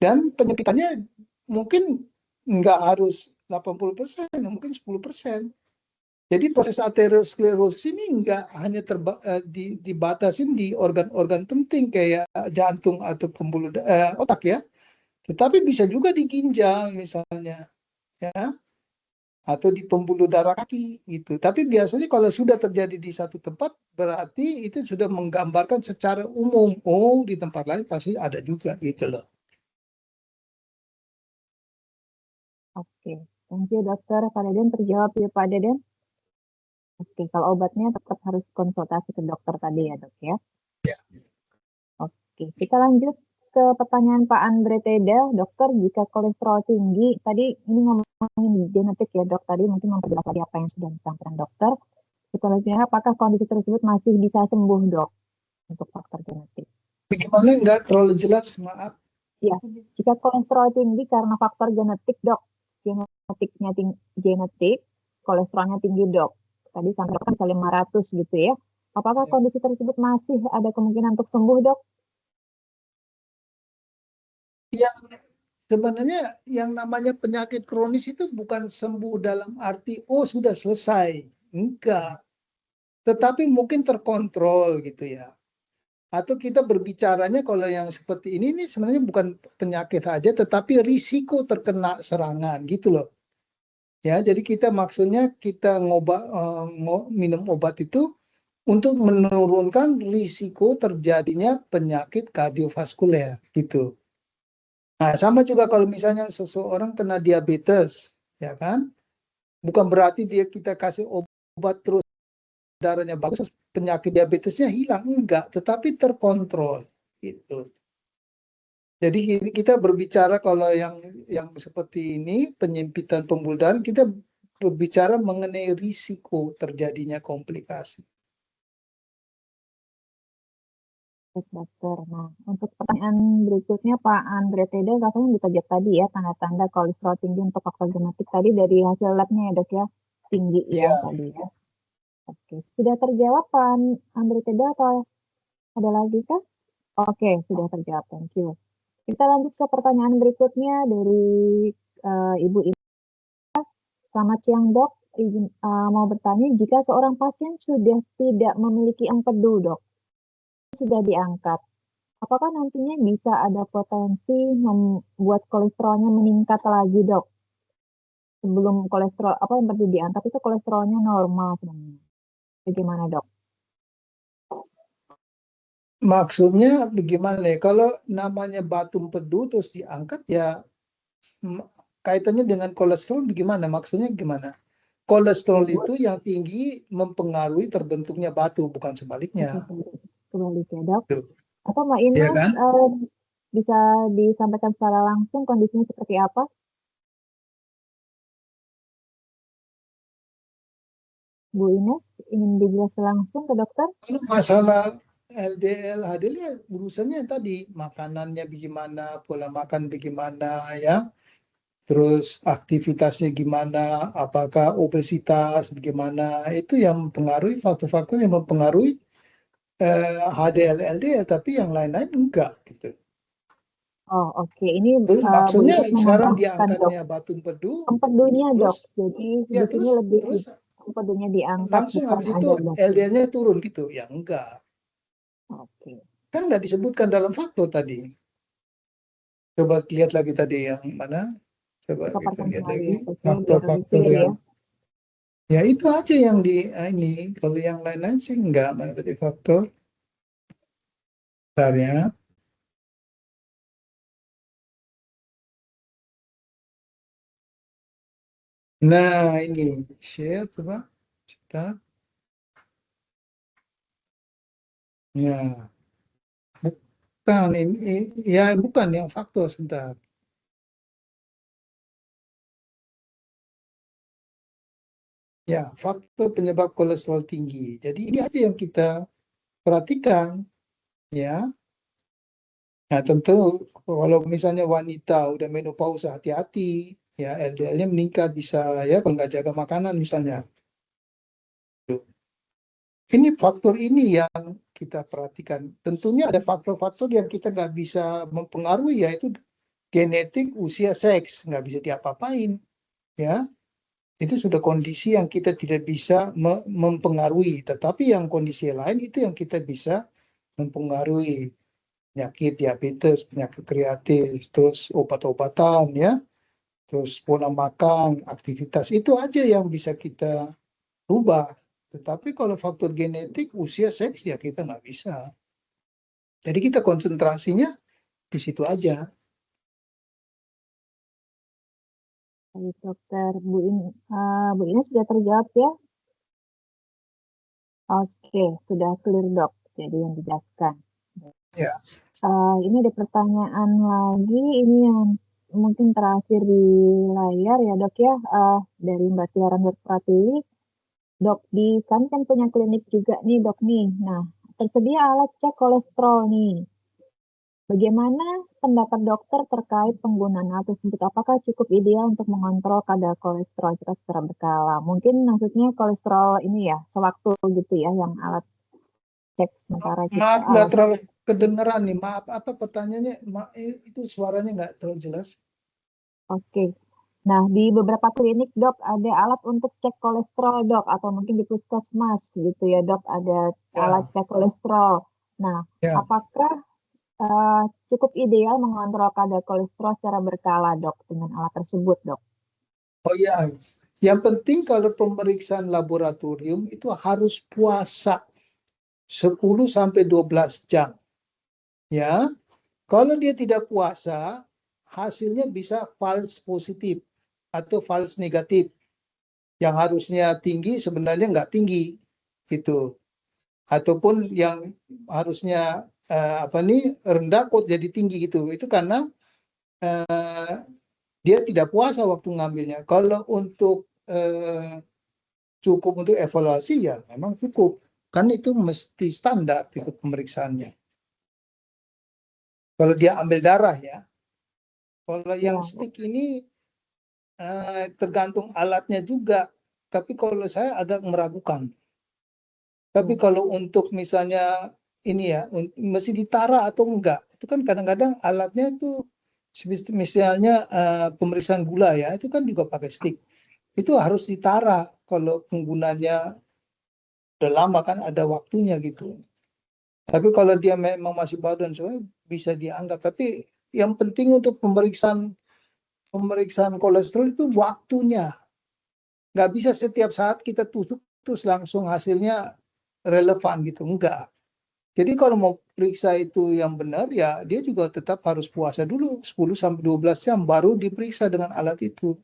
Dan penyempitannya mungkin nggak harus 80%, mungkin 10%. Jadi proses aterosklerosis ini nggak hanya dibatasin di organ-organ penting kayak jantung atau pembuluh otak ya, tetapi bisa juga di ginjal misalnya, ya, atau di pembuluh darah kaki gitu. Tapi biasanya kalau sudah terjadi di satu tempat, berarti itu sudah menggambarkan secara umum, oh di tempat lain pasti ada juga gitu loh. Oke, thank you dokter. Pak Deden terjawab ya Pak Deden. Oke, kalau obatnya tetap harus konsultasi ke dokter tadi ya dok ya. Oke, kita lanjut ke pertanyaan Pak Andre Teda. Dokter, jika kolesterol tinggi, tadi ini ngomongin genetik ya dok, tadi mungkin memperjelas tadi apa yang sudah disampaikan dokter. Sebenarnya apakah kondisi tersebut masih bisa sembuh dok untuk faktor genetik? Bagaimana nggak terlalu jelas, maaf. Ya, jika kolesterol tinggi karena faktor genetik dok, genetiknya genetik, kolesterolnya tinggi dok. Tadi sampai bisa 500 gitu ya. Apakah kondisi tersebut masih ada kemungkinan untuk sembuh dok? Ya, sebenarnya yang namanya penyakit kronis itu bukan sembuh dalam arti, oh sudah selesai. Enggak. Tetapi mungkin terkontrol gitu ya. Atau kita berbicaranya kalau yang seperti ini sebenarnya bukan penyakit aja, tetapi risiko terkena serangan gitu loh. Ya, jadi kita maksudnya kita minum obat itu untuk menurunkan risiko terjadinya penyakit kardiovaskuler gitu. Nah, sama juga kalau misalnya seseorang kena diabetes, ya kan? Bukan berarti kita kasih obat terus darahnya bagus, penyakit diabetesnya hilang, enggak, tetapi terkontrol gitu. Jadi kita berbicara kalau yang seperti ini penyempitan pembuluh darah, kita berbicara mengenai risiko terjadinya komplikasi. Dokter. Nah, untuk pertanyaan berikutnya Pak Andre Teda katanya ditajak tadi ya tanda-tanda kolesterol tinggi untuk faktor genetik tadi dari hasil labnya ya dok ya, tinggi ya tadi ya. Oke, sudah terjawab Pak Andre Teda atau ada lagi kah? Oke, sudah terjawab, thank you. Kita lanjut ke pertanyaan berikutnya dari Ibu Ina. Selamat siang dok, mau bertanya jika seorang pasien sudah tidak memiliki empedu dok, sudah diangkat, apakah nantinya bisa ada potensi membuat kolesterolnya meningkat lagi dok? Sebelum kolesterol yang perlu diangkat itu kolesterolnya normal sebenarnya. Bagaimana dok? Maksudnya bagaimana ya? Kalau namanya batu empedu terus diangkat ya kaitannya dengan kolesterol bagaimana? Maksudnya gimana? Kolesterol itu yang tinggi mempengaruhi terbentuknya batu, bukan sebaliknya. Sebaliknya dok. Atau Mbak Ines ya kan? Bisa disampaikan secara langsung kondisinya seperti apa? Bu Ines ingin dijelaskan langsung ke dokter? Masalah LDL, HDL ya urusannya tadi makanannya bagaimana, pola makan bagaimana ya, terus aktivitasnya gimana, apakah obesitas bagaimana, itu yang mempengaruhi faktor-faktor yang mempengaruhi HDL, LDL, tapi yang lain-lain enggak gitu. Oh oke, ini maksudnya sekarang diangkatnya batu empedunya dok, jadi ya, di sini lebih empedunya diangkat langsung habis itu LDL-nya turun gitu, ya enggak. Oke. Kan nggak disebutkan dalam faktor tadi. Coba lihat lagi tadi yang mana? Coba kita lihat lagi faktor-faktor yang ya itu aja yang di ini. Kalau yang lain-lain sih enggak. Mana tadi faktor? Bentar ya. Nah, ini share coba kita. Ya, bukan ini ya bukan yang faktor sebentar. Ya, faktor penyebab kolesterol tinggi. Jadi ini aja yang kita perhatikan ya. Nah, tentu kalau misalnya wanita udah menopause hati-hati ya LDL-nya meningkat bisa ya kalau nggak jaga makanan misalnya. Ini faktor ini yang kita perhatikan. Tentunya ada faktor-faktor yang kita nggak bisa mempengaruhi, yaitu genetik, usia, seks, nggak bisa diapa-apain, ya. Itu sudah kondisi yang kita tidak bisa mempengaruhi. Tetapi yang kondisi lain itu yang kita bisa mempengaruhi. Penyakit diabetes, penyakit kreatif, terus obat-obatan, ya, terus pola makan, aktivitas, itu aja yang bisa kita rubah. Tetapi kalau faktor genetik, usia, seks, ya kita nggak bisa. Jadi kita konsentrasinya di situ aja. Baik, dokter. Bu Ina sudah terjawab ya? Oke, sudah clear dok. Jadi yang dijelaskan. Ya. Ini ada pertanyaan lagi. Ini yang mungkin terakhir di layar ya dok ya. Dari Mbak Tiara Nur Pratiwi. Dok, kami kan punya klinik juga nih dok nih. Nah, tersedia alat cek kolesterol nih. Bagaimana pendapat dokter terkait penggunaan alat tersebut? Apakah cukup ideal untuk mengontrol kadar kolesterol kita secara berkala? Mungkin maksudnya kolesterol ini ya, sewaktu gitu ya, yang alat cek sementara kita. Maaf, nggak terlalu kedengeran nih. Maaf, apa pertanyaannya? Itu suaranya nggak terlalu jelas. Oke. Nah, di beberapa klinik dok ada alat untuk cek kolesterol dok, atau mungkin di puskesmas gitu ya dok, ada alat cek kolesterol. Nah, apakah cukup ideal mengontrol kadar kolesterol secara berkala dok dengan alat tersebut dok? Oh iya, yang penting kalau pemeriksaan laboratorium itu harus puasa 10 sampai 12 jam. Ya. Kalau dia tidak puasa, hasilnya bisa false positif atau false negatif. Yang harusnya tinggi sebenarnya nggak tinggi gitu. Ataupun yang harusnya rendah kok jadi tinggi gitu. Itu karena dia tidak puasa waktu ngambilnya. Kalau untuk cukup untuk evaluasi ya memang cukup. Kan itu mesti standar itu pemeriksaannya. Kalau dia ambil darah ya. Kalau yang stick ini tergantung alatnya juga. Tapi kalau saya agak meragukan. Tapi kalau untuk misalnya ini ya, mesti ditara atau enggak. Itu kan kadang-kadang alatnya itu misalnya pemeriksaan gula ya, itu kan juga pakai stick. Itu harus ditara kalau penggunanya udah lama kan ada waktunya gitu. Tapi kalau dia memang masih baru dan sebagainya bisa dianggap. Tapi yang penting untuk pemeriksaan kolesterol itu waktunya. Nggak bisa setiap saat kita tusuk terus langsung hasilnya relevan gitu, enggak. Jadi kalau mau periksa itu yang benar ya dia juga tetap harus puasa dulu 10 sampai 12 jam baru diperiksa dengan alat itu.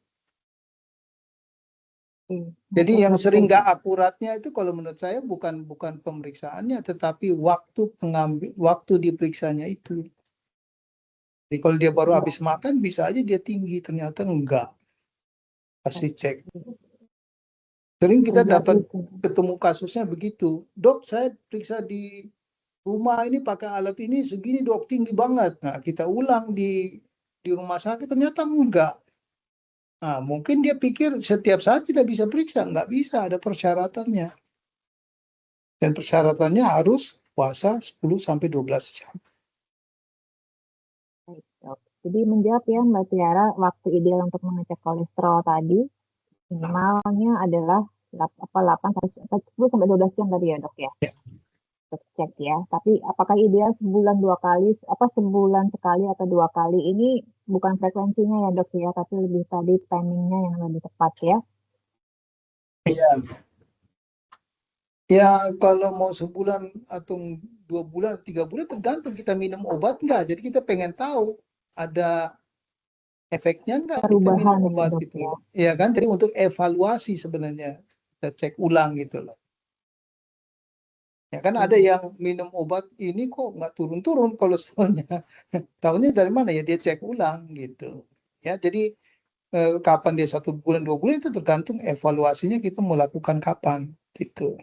Jadi yang sering nggak akuratnya itu kalau menurut saya bukan pemeriksaannya tetapi waktu diperiksanya itu. Jadi kalau dia baru habis makan bisa aja dia tinggi, ternyata enggak. Pasti cek. Sering kita dapat ketemu kasusnya begitu. Dok, saya periksa di rumah ini pakai alat ini segini dok, tinggi banget. Nah, kita ulang di rumah sakit ternyata enggak. Nah, mungkin dia pikir setiap saat kita bisa periksa. Enggak bisa, ada persyaratannya. Dan persyaratannya harus puasa 10 sampai 12 jam. Baik, dok. Jadi menjawab ya Mbak Tiara, waktu ideal untuk mengecek kolesterol tadi minimalnya adalah 10 sampai 12 jam tadi ya dok ya. Untuk cek ya. Tapi apakah ideal sebulan 2 kali, sebulan sekali atau 2 kali, ini bukan frekuensinya ya dok ya, tapi lebih tadi timingnya yang lebih tepat ya. Iya. Ya kalau mau sebulan atau 2 bulan, 3 bulan tergantung kita minum obat enggak. Jadi kita pengen tahu ada efeknya enggak kita Perubahan minum ya obat dok itu. ya. Iya kan? Jadi untuk evaluasi sebenarnya kita cek ulang gitu loh. Ya kan ada yang minum obat ini kok nggak turun-turun kolesterolnya. Tahunya dari mana ya? Dia cek ulang gitu. Ya, jadi kapan dia 1 bulan 2 bulan itu tergantung evaluasinya kita mau lakukan kapan gitu.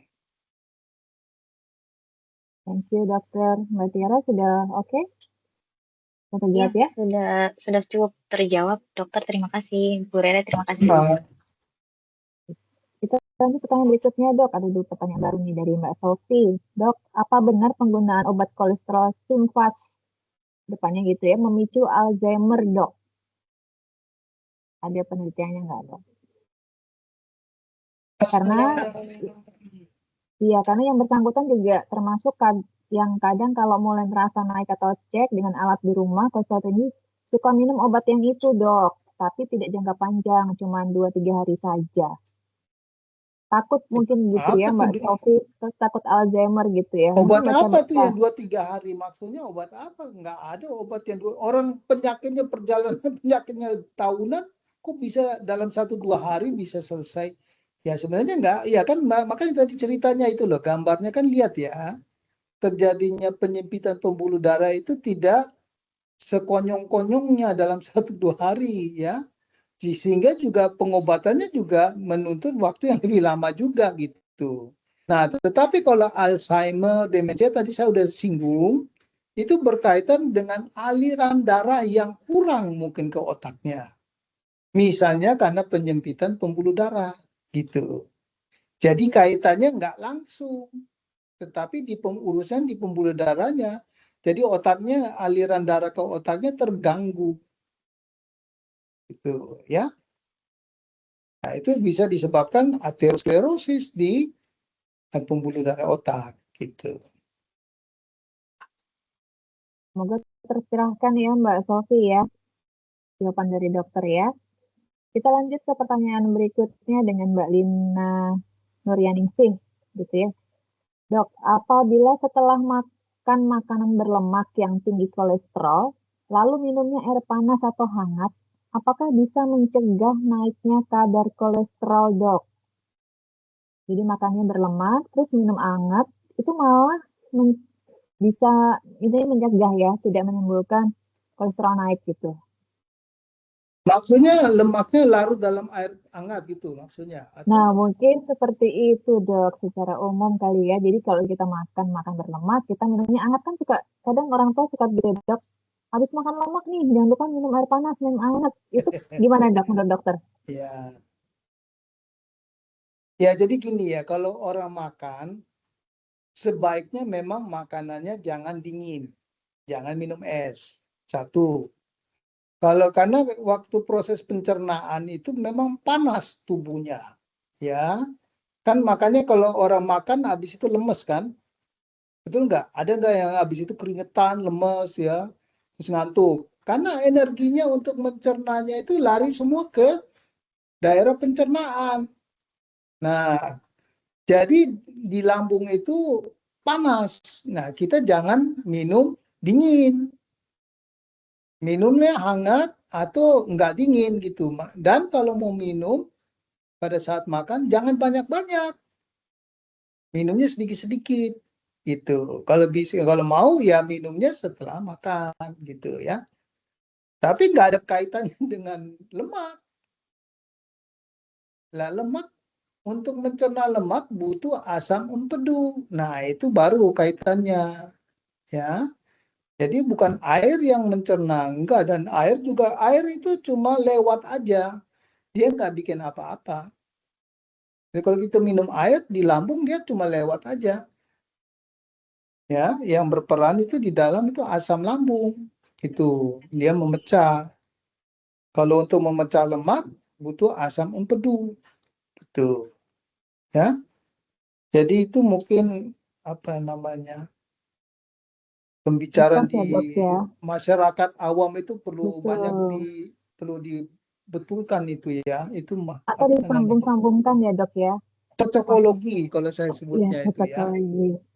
Thank you dokter. Mbak Tiara sudah oke? Sudah terjawab ya? Sudah cukup terjawab, dokter. Terima kasih, Bu Rere. Terima kasih. Kita lanjut pertanyaan berikutnya dok. Ada 2 pertanyaan baru nih dari Mbak Sophie. Dok, apa benar penggunaan obat kolesterol Symvans depannya gitu ya memicu Alzheimer dok? Ada penelitiannya nggak dok? Karena yang bersangkutan juga termasuk yang kadang kalau mulai merasa naik atau cek dengan alat di rumah, kolesterol ini suka minum obat yang itu dok, tapi tidak jangka panjang, cuma 2-3 hari saja. Takut mungkin gitu ya Mbak Sophie, takut Alzheimer gitu ya. Obat apa tuh yang 2-3 hari? Maksudnya obat apa? Nggak ada obat yang orang penyakitnya perjalanan penyakitnya tahunan, kok bisa dalam 1-2 hari bisa selesai? Ya sebenarnya enggak, ya kan makanya tadi ceritanya itu loh, gambarnya kan lihat ya, terjadinya penyempitan pembuluh darah itu tidak sekonyong-konyongnya dalam 1-2 hari ya, sehingga juga pengobatannya juga menuntut waktu yang lebih lama juga gitu. Nah, tetapi kalau Alzheimer, demensia tadi saya udah singgung, itu berkaitan dengan aliran darah yang kurang mungkin ke otaknya. Misalnya karena penyempitan pembuluh darah. Gitu. Jadi kaitannya nggak langsung, tetapi di urusan di pembuluh darahnya. Jadi otaknya, aliran darah ke otaknya terganggu. Gitu ya. Nah, itu bisa disebabkan aterosklerosis di pembuluh darah otak gitu. Semoga tercerahkan ya Mbak Sophie ya, jawaban dari dokter ya. Kita lanjut ke pertanyaan berikutnya dengan Mbak Lina Nuryaningsih, gitu ya. Dok, apabila setelah makan makanan berlemak yang tinggi kolesterol, lalu minumnya air panas atau hangat, apakah bisa mencegah naiknya kadar kolesterol, dok? Jadi makannya berlemak, terus minum hangat, itu malah bisa ini mencegah ya, tidak menimbulkan kolesterol naik gitu. Maksudnya lemaknya larut dalam air hangat gitu maksudnya? Atau... Nah, mungkin seperti itu dok, secara umum kali ya. Jadi kalau kita makan berlemak, kita minumnya hangat kan kadang orang tua suka bilang dok, habis makan lemak nih, jangan lupa minum air panas, minum hangat. Itu gimana dok menurut dokter? Ya jadi gini ya, kalau orang makan, sebaiknya memang makanannya jangan dingin, jangan minum es. 1. Karena waktu proses pencernaan itu memang panas tubuhnya, ya kan makanya kalau orang makan habis itu lemes kan, betul nggak? Ada nggak yang habis itu keringetan, lemes ya, terus ngantuk? Karena energinya untuk mencernanya itu lari semua ke daerah pencernaan. Nah, jadi di lambung itu panas. Nah, kita jangan minum dingin. Minumnya hangat atau enggak dingin gitu. Dan kalau mau minum pada saat makan jangan banyak-banyak. Minumnya sedikit-sedikit gitu. Kalau mau ya minumnya setelah makan gitu ya. Tapi enggak ada kaitannya dengan lemak. Lah lemak, untuk mencerna lemak butuh asam empedu. Nah, itu baru kaitannya ya. Jadi bukan air yang mencerna, enggak, dan air itu cuma lewat aja, dia nggak bikin apa-apa. Jadi kalau kita minum air di lambung dia cuma lewat aja, ya, yang berperan itu di dalam itu asam lambung, itu dia memecah. Kalau untuk memecah lemak butuh asam empedu, gitu, ya. Jadi itu mungkin apa namanya? Pembicaraan di masyarakat awam itu perlu banyak perlu dibetulkan itu ya, itu atau disambung-sambungkan ya dok ya, cocokologi kalau saya sebutnya ya, itu ya,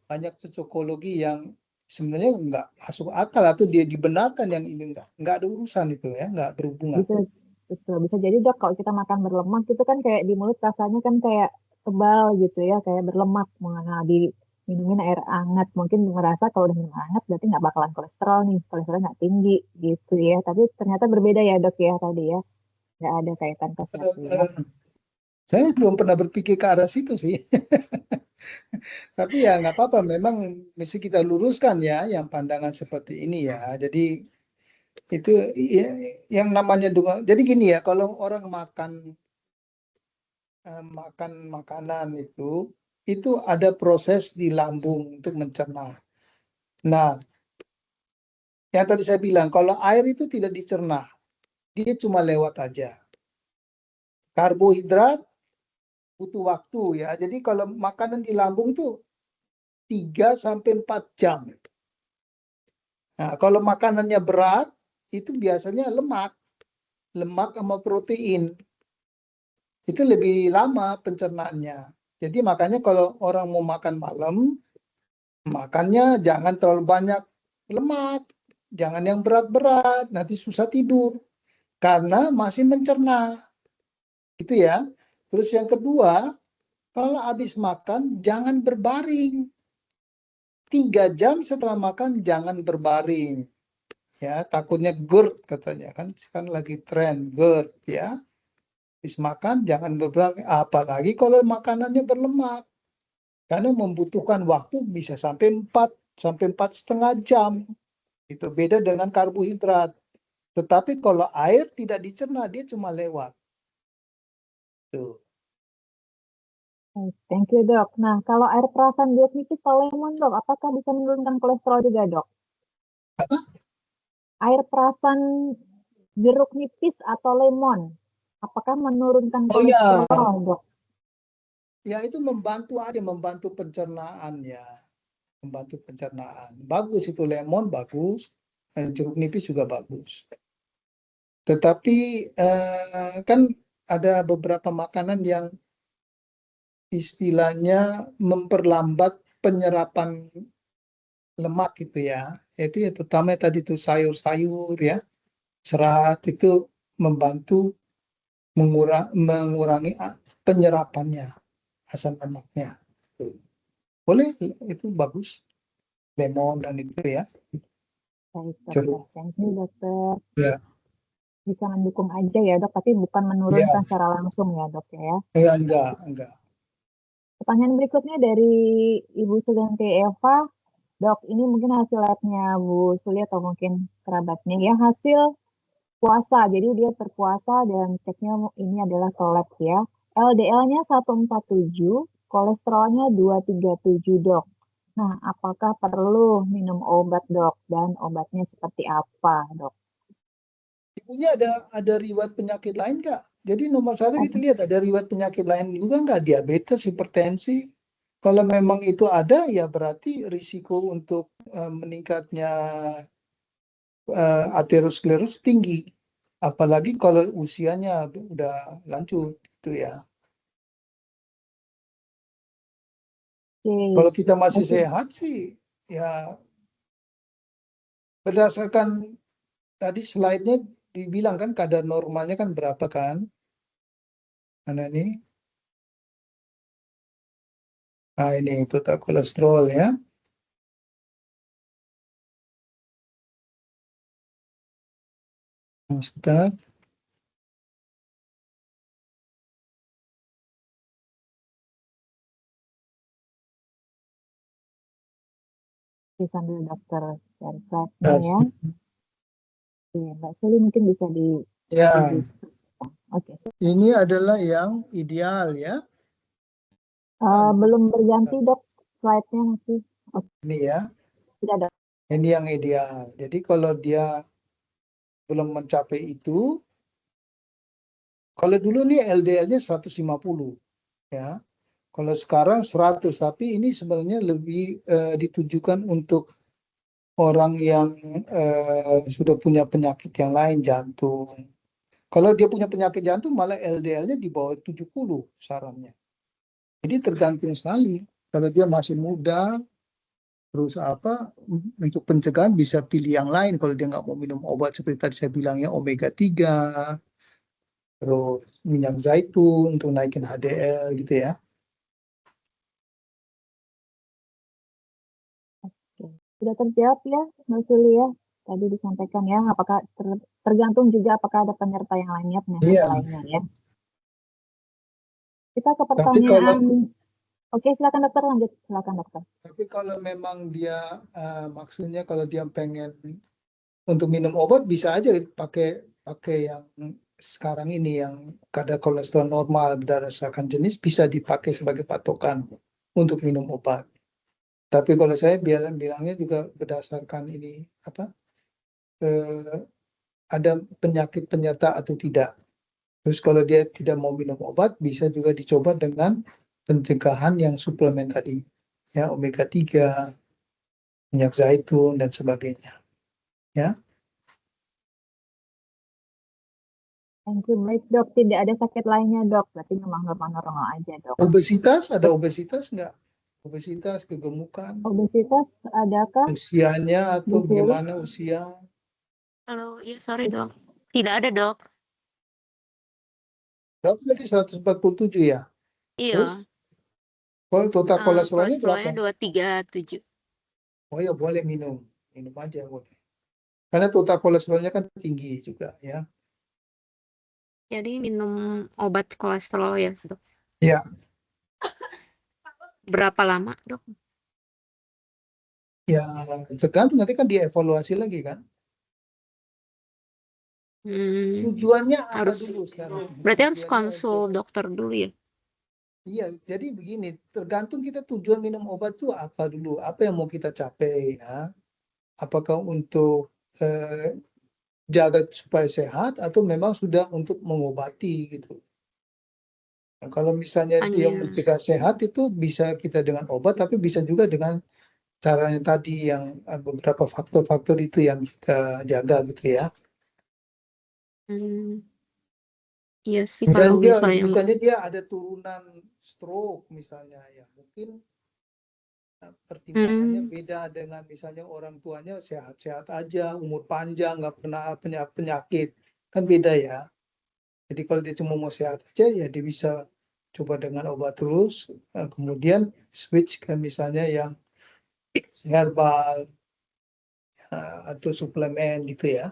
banyak cocokologi yang sebenarnya nggak masuk akal atau dia dibenarkan yang ini nggak ada urusan itu ya, nggak berhubungan. Bisa jadi dok kalau kita makan berlemak itu kan kayak di mulut rasanya kan kayak tebal gitu ya, kayak berlemak. Mengenal minumin air hangat, mungkin merasa kalau udah minum hangat berarti nggak bakalan kolesterol nih, kolesterolnya nggak tinggi gitu ya. Tapi ternyata berbeda ya dok ya tadi ya, nggak ada kaitan ke satu ya. Saya belum pernah berpikir ke arah situ sih. Tapi ya nggak apa-apa, memang mesti kita luruskan ya yang pandangan seperti ini ya. Jadi itu ya, yang namanya jadi gini ya, kalau orang makan makanan itu ada proses di lambung untuk mencerna. Nah, yang tadi saya bilang kalau air itu tidak dicerna, dia cuma lewat aja. Karbohidrat butuh waktu ya. Jadi kalau makanan di lambung tuh 3-4 jam. Nah, kalau makanannya berat itu biasanya lemak sama protein. Itu lebih lama pencernaannya. Jadi makanya kalau orang mau makan malam, makannya jangan terlalu banyak lemak, jangan yang berat-berat, nanti susah tidur karena masih mencerna. Itu ya. Terus yang kedua, kalau habis makan jangan berbaring. 3 jam setelah makan jangan berbaring. Ya, takutnya GERD katanya kan lagi tren GERD ya. Habis makan jangan berbaring, apalagi kalau makanannya berlemak. Karena membutuhkan waktu bisa sampai 4-4,5 jam. Itu beda dengan karbohidrat. Tetapi kalau air tidak dicerna, dia cuma lewat. Tuh. Thank you dok. Nah kalau air perasan jeruk nipis atau lemon dok, apakah bisa menurunkan kolesterol juga dok? Apa? Air perasan jeruk nipis atau lemon, apakah menurunkan kolesterol dok? Ya itu membantu aja, membantu pencernaan ya. Membantu pencernaan. Bagus itu, lemon bagus, jeruk nipis juga bagus. Tetapi kan ada beberapa makanan yang istilahnya memperlambat penyerapan lemak gitu ya. Itu ya terutama tadi itu sayur-sayur ya. Serat itu membantu mengurangi penyerapannya, asam lemaknya. Boleh, itu bagus. Lemon dan itu ya. Baik dokter, thank you dokter. Ya. Bisa mendukung aja ya dok, tapi bukan menurunkan secara langsung ya dok ya. Ya, enggak. Pertanyaan berikutnya dari Ibu Sulianti Eva. Dok, ini mungkin hasil labnya Bu Suli atau mungkin kerabatnya ya, hasil puasa. Jadi dia berpuasa dan ceknya ini adalah lab ya. LDL-nya 147, kolesterolnya 237 dok. Nah, apakah perlu minum obat dok? Dan obatnya seperti apa dok? Ibunya ada riwayat penyakit lain nggak? Jadi nomor satu kita lihat ada riwayat penyakit lain juga nggak? Diabetes, hipertensi. Kalau memang itu ada, ya berarti risiko untuk meningkatnya aterosklerosis tinggi. Apalagi kalau usianya udah lanjut, gitu ya. Kalau kita masih sehat sih, ya berdasarkan tadi slide-nya dibilang kan kadar normalnya kan berapa kan? Mana ini? Nah ini total kolesterol ya. Sebentar. Sambil dokter cari slide-nya ya. Oke, Mbak Suli mungkin bisa di... Ya. Oke. Ini adalah yang ideal ya. Belum berganti dok, slide-nya masih. Ini ya. Tidak dok. Ini yang ideal. Jadi kalau dia belum mencapai itu, kalau dulu nih LDL-nya 150 ya. Kalau sekarang 100, tapi ini sebenarnya lebih ditujukan untuk orang yang sudah punya penyakit yang lain, jantung. Kalau dia punya penyakit jantung, malah LDL-nya di bawah 70 sarannya. Jadi tergantung sekali. Kalau dia masih muda, Terus apa untuk pencegahan bisa pilih yang lain kalau dia nggak mau minum obat seperti tadi saya bilang ya omega 3, terus minyak zaitun untuk naikin HDL gitu ya. Oke. Sudah terjawab ya, Mbak Suli ya. Tadi disampaikan ya, apakah tergantung juga apakah ada penyerta yang lainnya, penyakit Iya. lainnya ya. Kita ke Tapi kalau pertanyaan. Oke, silakan dokter lanjut. Silakan dokter. Tapi kalau memang dia maksudnya kalau dia pengen untuk minum obat bisa aja pakai yang sekarang ini yang kadar kolesterol normal berdasarkan jenis bisa dipakai sebagai patokan untuk minum obat. Tapi kalau saya bilangnya juga berdasarkan ini apa ada penyakit penyerta atau tidak. Terus kalau dia tidak mau minum obat bisa juga dicoba dengan pencegahan yang suplemen tadi ya omega 3, minyak zaitun dan sebagainya. Ya. Thank you, baik dok. Tidak ada sakit lainnya dok, berarti memang normal-normal aja dok. Obesitas, ada obesitas nggak? Obesitas, kegemukan, Obesitas adakah? usianya atau Bu Suli? bagaimana usia? Halo, iya sorry dok. Tidak ada dok. Berapa tadi 147 ya? Terus Iya, kalau total kolesterolnya kolesterolnya berapa? 237. Oh ya boleh minum aja boleh. Karena total kolesterolnya kan tinggi juga ya. Jadi minum obat kolesterol ya dok. Ya, Berapa lama dok? ya tergantung nanti kan dievaluasi lagi kan. Tujuannya apa Harus dulu sekarang? berarti harus Tujuannya konsul dokter dulu ya. Iya, jadi begini, tergantung kita tujuan minum obat itu apa dulu, apa yang mau kita capai ya. Apakah untuk jaga supaya sehat atau memang sudah untuk mengobati gitu. Nah, kalau misalnya dia mencegah sehat itu bisa kita dengan obat, tapi bisa juga dengan cara yang tadi yang beberapa faktor-faktor itu yang kita jaga gitu ya. Iya sih kalau Misalnya dia ada turunan stroke misalnya ya, mungkin pertimbangannya beda dengan misalnya orang tuanya sehat-sehat aja, umur panjang, nggak pernah penyakit, kan beda ya. Jadi kalau dia cuma mau sehat aja ya dia bisa coba dengan obat terus, kemudian switch ke misalnya yang herbal atau suplemen gitu ya.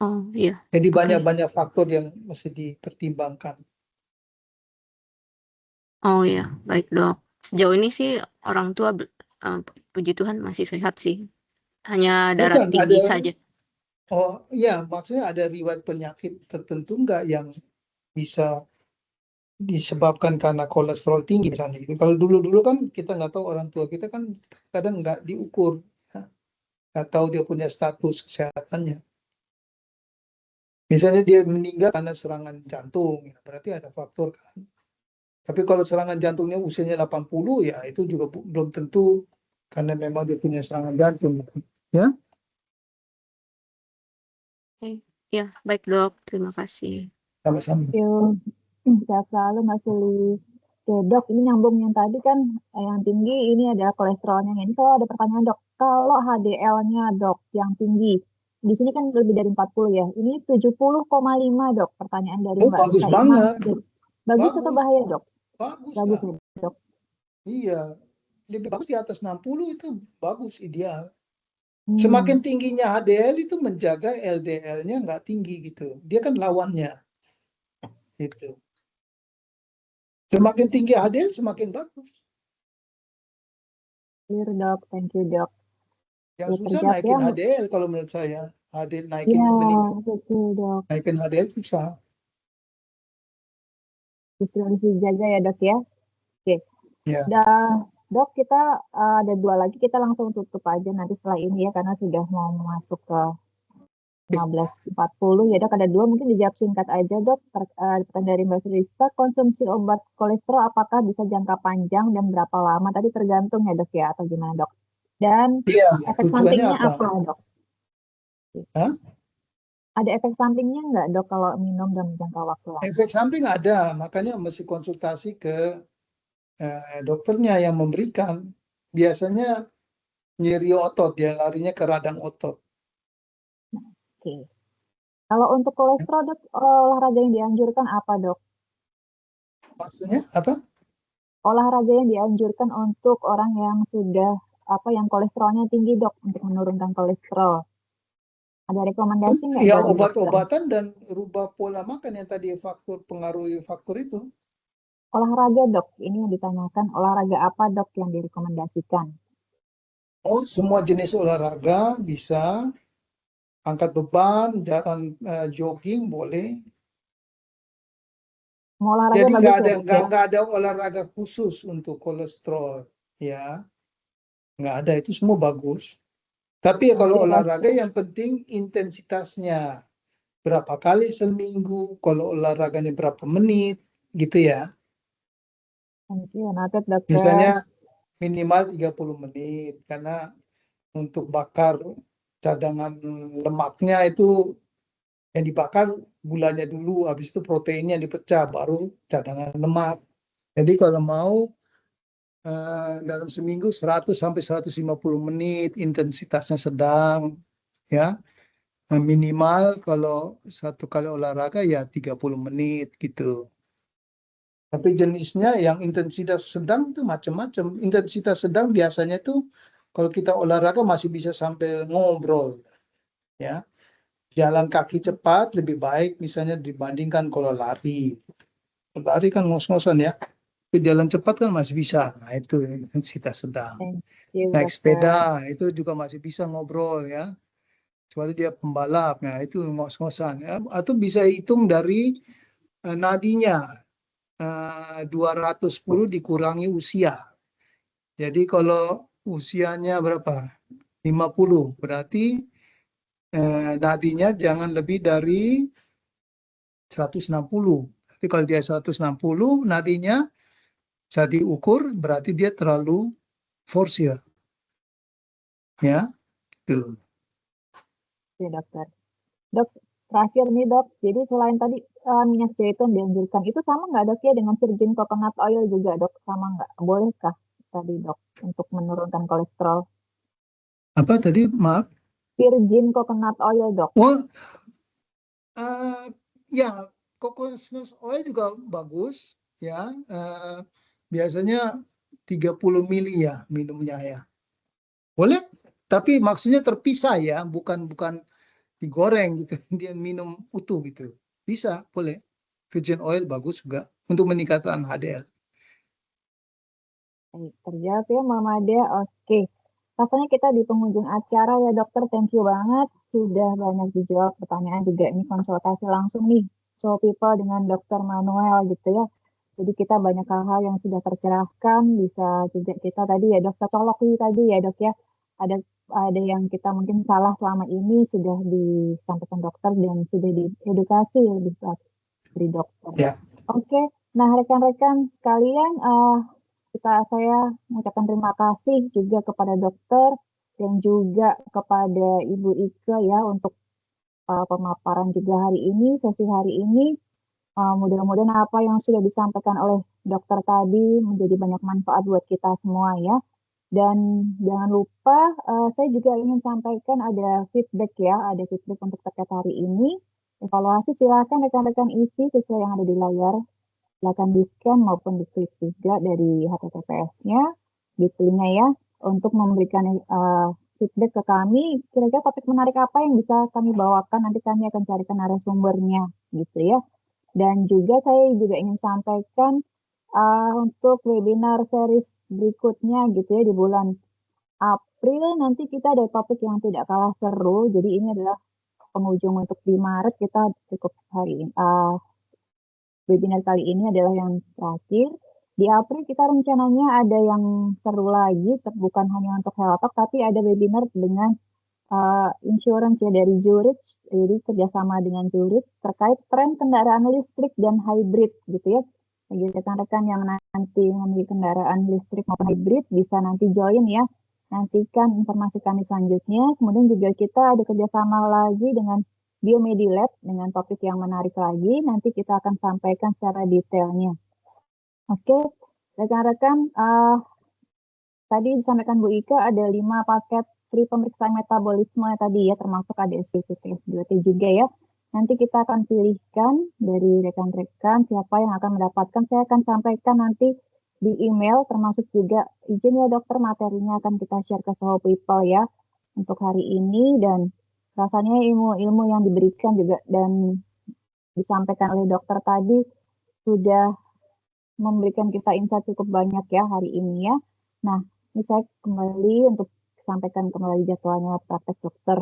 Oh iya. Jadi banyak-banyak faktor yang mesti dipertimbangkan. Oh iya, baik dok. Sejauh ini sih orang tua puji Tuhan masih sehat sih. Hanya darah tinggi saja. Oh iya, maksudnya ada riwayat penyakit tertentu nggak yang bisa disebabkan karena kolesterol tinggi misalnya. Kalau dulu-dulu kan kita nggak tahu orang tua kita kan kadang nggak diukur, ya. Nggak tahu dia punya status kesehatannya. Misalnya dia meninggal karena serangan jantung, ya, berarti ada faktor kan. Tapi kalau serangan jantungnya usianya 80 ya itu juga belum tentu karena memang dia punya serangan jantung, ya. Ya, baik dok. Terima kasih. Sama-sama. Sehat selalu Mbak Suli. Oke, dok, ini nyambung yang tadi kan yang tinggi ini adalah kolesterolnya. Ini kalau ada pertanyaan dok, kalau HDL-nya dok yang tinggi, di sini kan lebih dari 40 ya. Ini 70,5 dok. Pertanyaan dari Mbak bagus Saimah. banget. Bagus atau bahaya dok? Bagus ya, dok. Iya, lebih bagus di atas 60 itu bagus ideal. Semakin tingginya HDL itu menjaga LDL-nya nggak tinggi gitu. Dia kan lawannya. Gitu. Semakin tinggi HDL semakin bagus. Clear dok, thank you dok. Yang susah naikin HDL kalau menurut saya. HDL naikin naikin HDL susah. Justru harus dijaga ya dok ya. Oke. Ya. Dok, kita ada 2 lagi, kita langsung tutup aja nanti setelah ini ya, karena sudah mau masuk ke 15.40 ya dok, ada 2 mungkin dijawab singkat aja dok. Pertanyaan dari Mbak Srista, konsumsi obat kolesterol apakah bisa jangka panjang dan berapa lama? Tadi tergantung ya dok ya, atau gimana dok? Dan efek sampingnya apa dok? Ada efek sampingnya nggak dok kalau minum dalam jangka waktu lama? Efek samping ada, makanya mesti konsultasi ke dokternya yang memberikan. Biasanya nyeri otot, dia larinya ke radang otot. Oke. Kalau untuk kolesterol, Dok, olahraga yang dianjurkan apa, Dok? Maksudnya apa? Olahraga yang dianjurkan untuk orang yang sudah yang kolesterolnya tinggi, Dok, untuk menurunkan kolesterol. Ada rekomendasi nggak Ya, dari dokter? obat-obatan dan rubah pola makan yang tadi pengaruhi faktor itu. Olahraga, Dok, ini yang ditanyakan, olahraga apa, Dok, yang direkomendasikan? Oh, semua jenis olahraga bisa, angkat beban, jalan jogging boleh. Mau olahraga Jadi bagus ya, Dok, ya? nggak ada olahraga khusus untuk kolesterol, ya. Nggak ada, itu semua bagus. Tapi kalau olahraga yang penting intensitasnya. Berapa kali seminggu, kalau olahraganya berapa menit, gitu ya. Thank you, noted, Dokter. Misalnya minimal 30 menit, karena untuk bakar cadangan lemaknya itu yang dibakar gulanya dulu, habis itu proteinnya dipecah, baru cadangan lemak. Jadi kalau mau dalam seminggu 100 sampai 150 menit, intensitasnya sedang, ya. Minimal kalau satu kali olahraga ya 30 menit gitu. Tapi jenisnya yang intensitas sedang itu macam-macam. Intensitas sedang biasanya itu kalau kita olahraga masih bisa sampai ngobrol, ya. Jalan kaki cepat lebih baik misalnya dibandingkan kalau lari. Lari kan ngos-ngosan ya. Tapi jalan cepat kan masih bisa. Nah, itu intensitas sedang. Naik sepeda itu juga masih bisa ngobrol ya. Kecuali dia pembalap. Nah, itu ngos-ngosan ya. Atau bisa hitung dari nadinya. 210 dikurangi usia. Jadi kalau usianya berapa? 50, berarti nadinya jangan lebih dari 160. Tapi kalau dia 160, nadinya bisa diukur, berarti dia terlalu forsir. Ya, gitu. Oke, Dokter. Dok, terakhir nih, Dok. Jadi selain tadi minyak zaitun dianjurkan, itu sama nggak, Dok, ya dengan virgin coconut oil juga, Dok? Sama nggak? Bolehkah tadi, Dok, untuk menurunkan kolesterol? Apa tadi? Maaf. Virgin coconut oil, Dok. Oh, ya, coconut oil juga bagus, ya. Biasanya 30 mili ya minumnya ya. Boleh, tapi maksudnya terpisah ya, bukan digoreng gitu, dia minum utuh gitu. Bisa, boleh. Virgin oil bagus juga untuk meningkatkan HDL. Terjawab ya, Mama Dea. Oke. Rasanya kita di penghujung acara ya, Dokter. Thank you banget. Sudah banyak dijawab pertanyaan juga. Ini konsultasi langsung nih. So people dengan Dokter Manuel gitu ya. Jadi kita banyak hal-hal yang sudah tercerahkan. Bisa juga kita tadi ya, Dokter colok tadi ya, Dok ya. Ada yang kita mungkin salah selama ini sudah disampaikan dokter dan sudah diedukasi lebih dari dokter. Ya. Oke. Nah, rekan-rekan sekalian, saya mengucapkan terima kasih juga kepada dokter dan juga kepada Ibu Ike ya untuk pemaparan juga hari ini, sesi hari ini. Mudah-mudahan apa yang sudah disampaikan oleh dokter tadi menjadi banyak manfaat buat kita semua ya. Dan jangan lupa saya juga ingin sampaikan ada feedback ya, ada feedback untuk terkait hari ini. Evaluasi silakan rekan-rekan isi sesuai yang ada di layar. Silakan di-scan maupun di-klik juga dari HTTPS-nya, dipilihnya ya, untuk memberikan feedback ke kami, kira-kira topik menarik apa yang bisa kami bawakan, nanti kami akan carikan narasumbernya, gitu ya. Dan juga saya juga ingin sampaikan untuk webinar series berikutnya gitu ya, di bulan April nanti kita ada topik yang tidak kalah seru, jadi ini adalah penghujung untuk di Maret, kita cukup hari ini. Webinar kali ini adalah yang terakhir. Di April kita rencananya ada yang seru lagi, bukan hanya untuk Health Talk, tapi ada webinar dengan insurance ya dari Zurich, jadi kerjasama dengan Zurich terkait tren kendaraan listrik dan hybrid gitu ya. Bagi rekan-rekan yang nanti memiliki kendaraan listrik maupun hybrid bisa nanti join ya. Nantikan informasi kami selanjutnya. Kemudian juga kita ada kerjasama lagi dengan Biomedilab dengan topik yang menarik lagi. Nanti kita akan sampaikan secara detailnya. Oke, rekan-rekan, tadi disampaikan Bu Ika ada 5 paket free pemeriksaan metabolisme tadi ya, termasuk ada SPC, SGOT juga ya. Nanti kita akan pilihkan dari rekan-rekan siapa yang akan mendapatkan. Saya akan sampaikan nanti di email, termasuk juga izin ya dokter, materinya akan kita share ke Soho People ya untuk hari ini, dan rasanya ilmu-ilmu yang diberikan juga dan disampaikan oleh dokter tadi sudah memberikan kita insight cukup banyak ya hari ini ya. Nah, ini saya kembali untuk sampaikan kembali jadwalnya praktek dokter.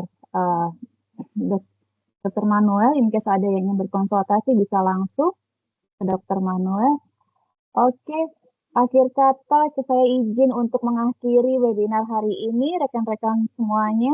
Dokter Manuel, in case ada yang ingin berkonsultasi bisa langsung ke Dokter Manuel. Oke, akhir kata saya izin untuk mengakhiri webinar hari ini, rekan-rekan semuanya.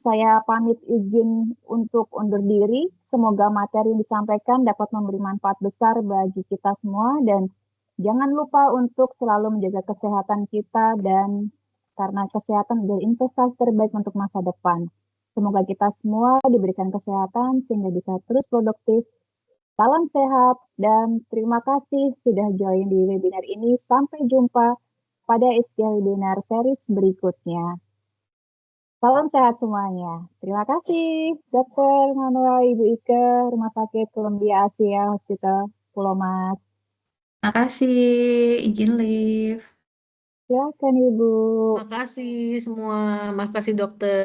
Saya pamit izin untuk undur diri. Semoga materi yang disampaikan dapat memberi manfaat besar bagi kita semua, dan jangan lupa untuk selalu menjaga kesehatan kita, dan karena kesehatan adalah investasi terbaik untuk masa depan. Semoga kita semua diberikan kesehatan sehingga bisa terus produktif. Salam sehat dan terima kasih sudah join di webinar ini. Sampai jumpa pada webinar series berikutnya. Salam sehat semuanya. Terima kasih, Dr. Manuel, Ibu Ika, Rumah Sakit Columbia Asia Hospital Pulau Mas. Terima kasih, izin live. Silakan Ibu. Makasih semua, makasih dokter.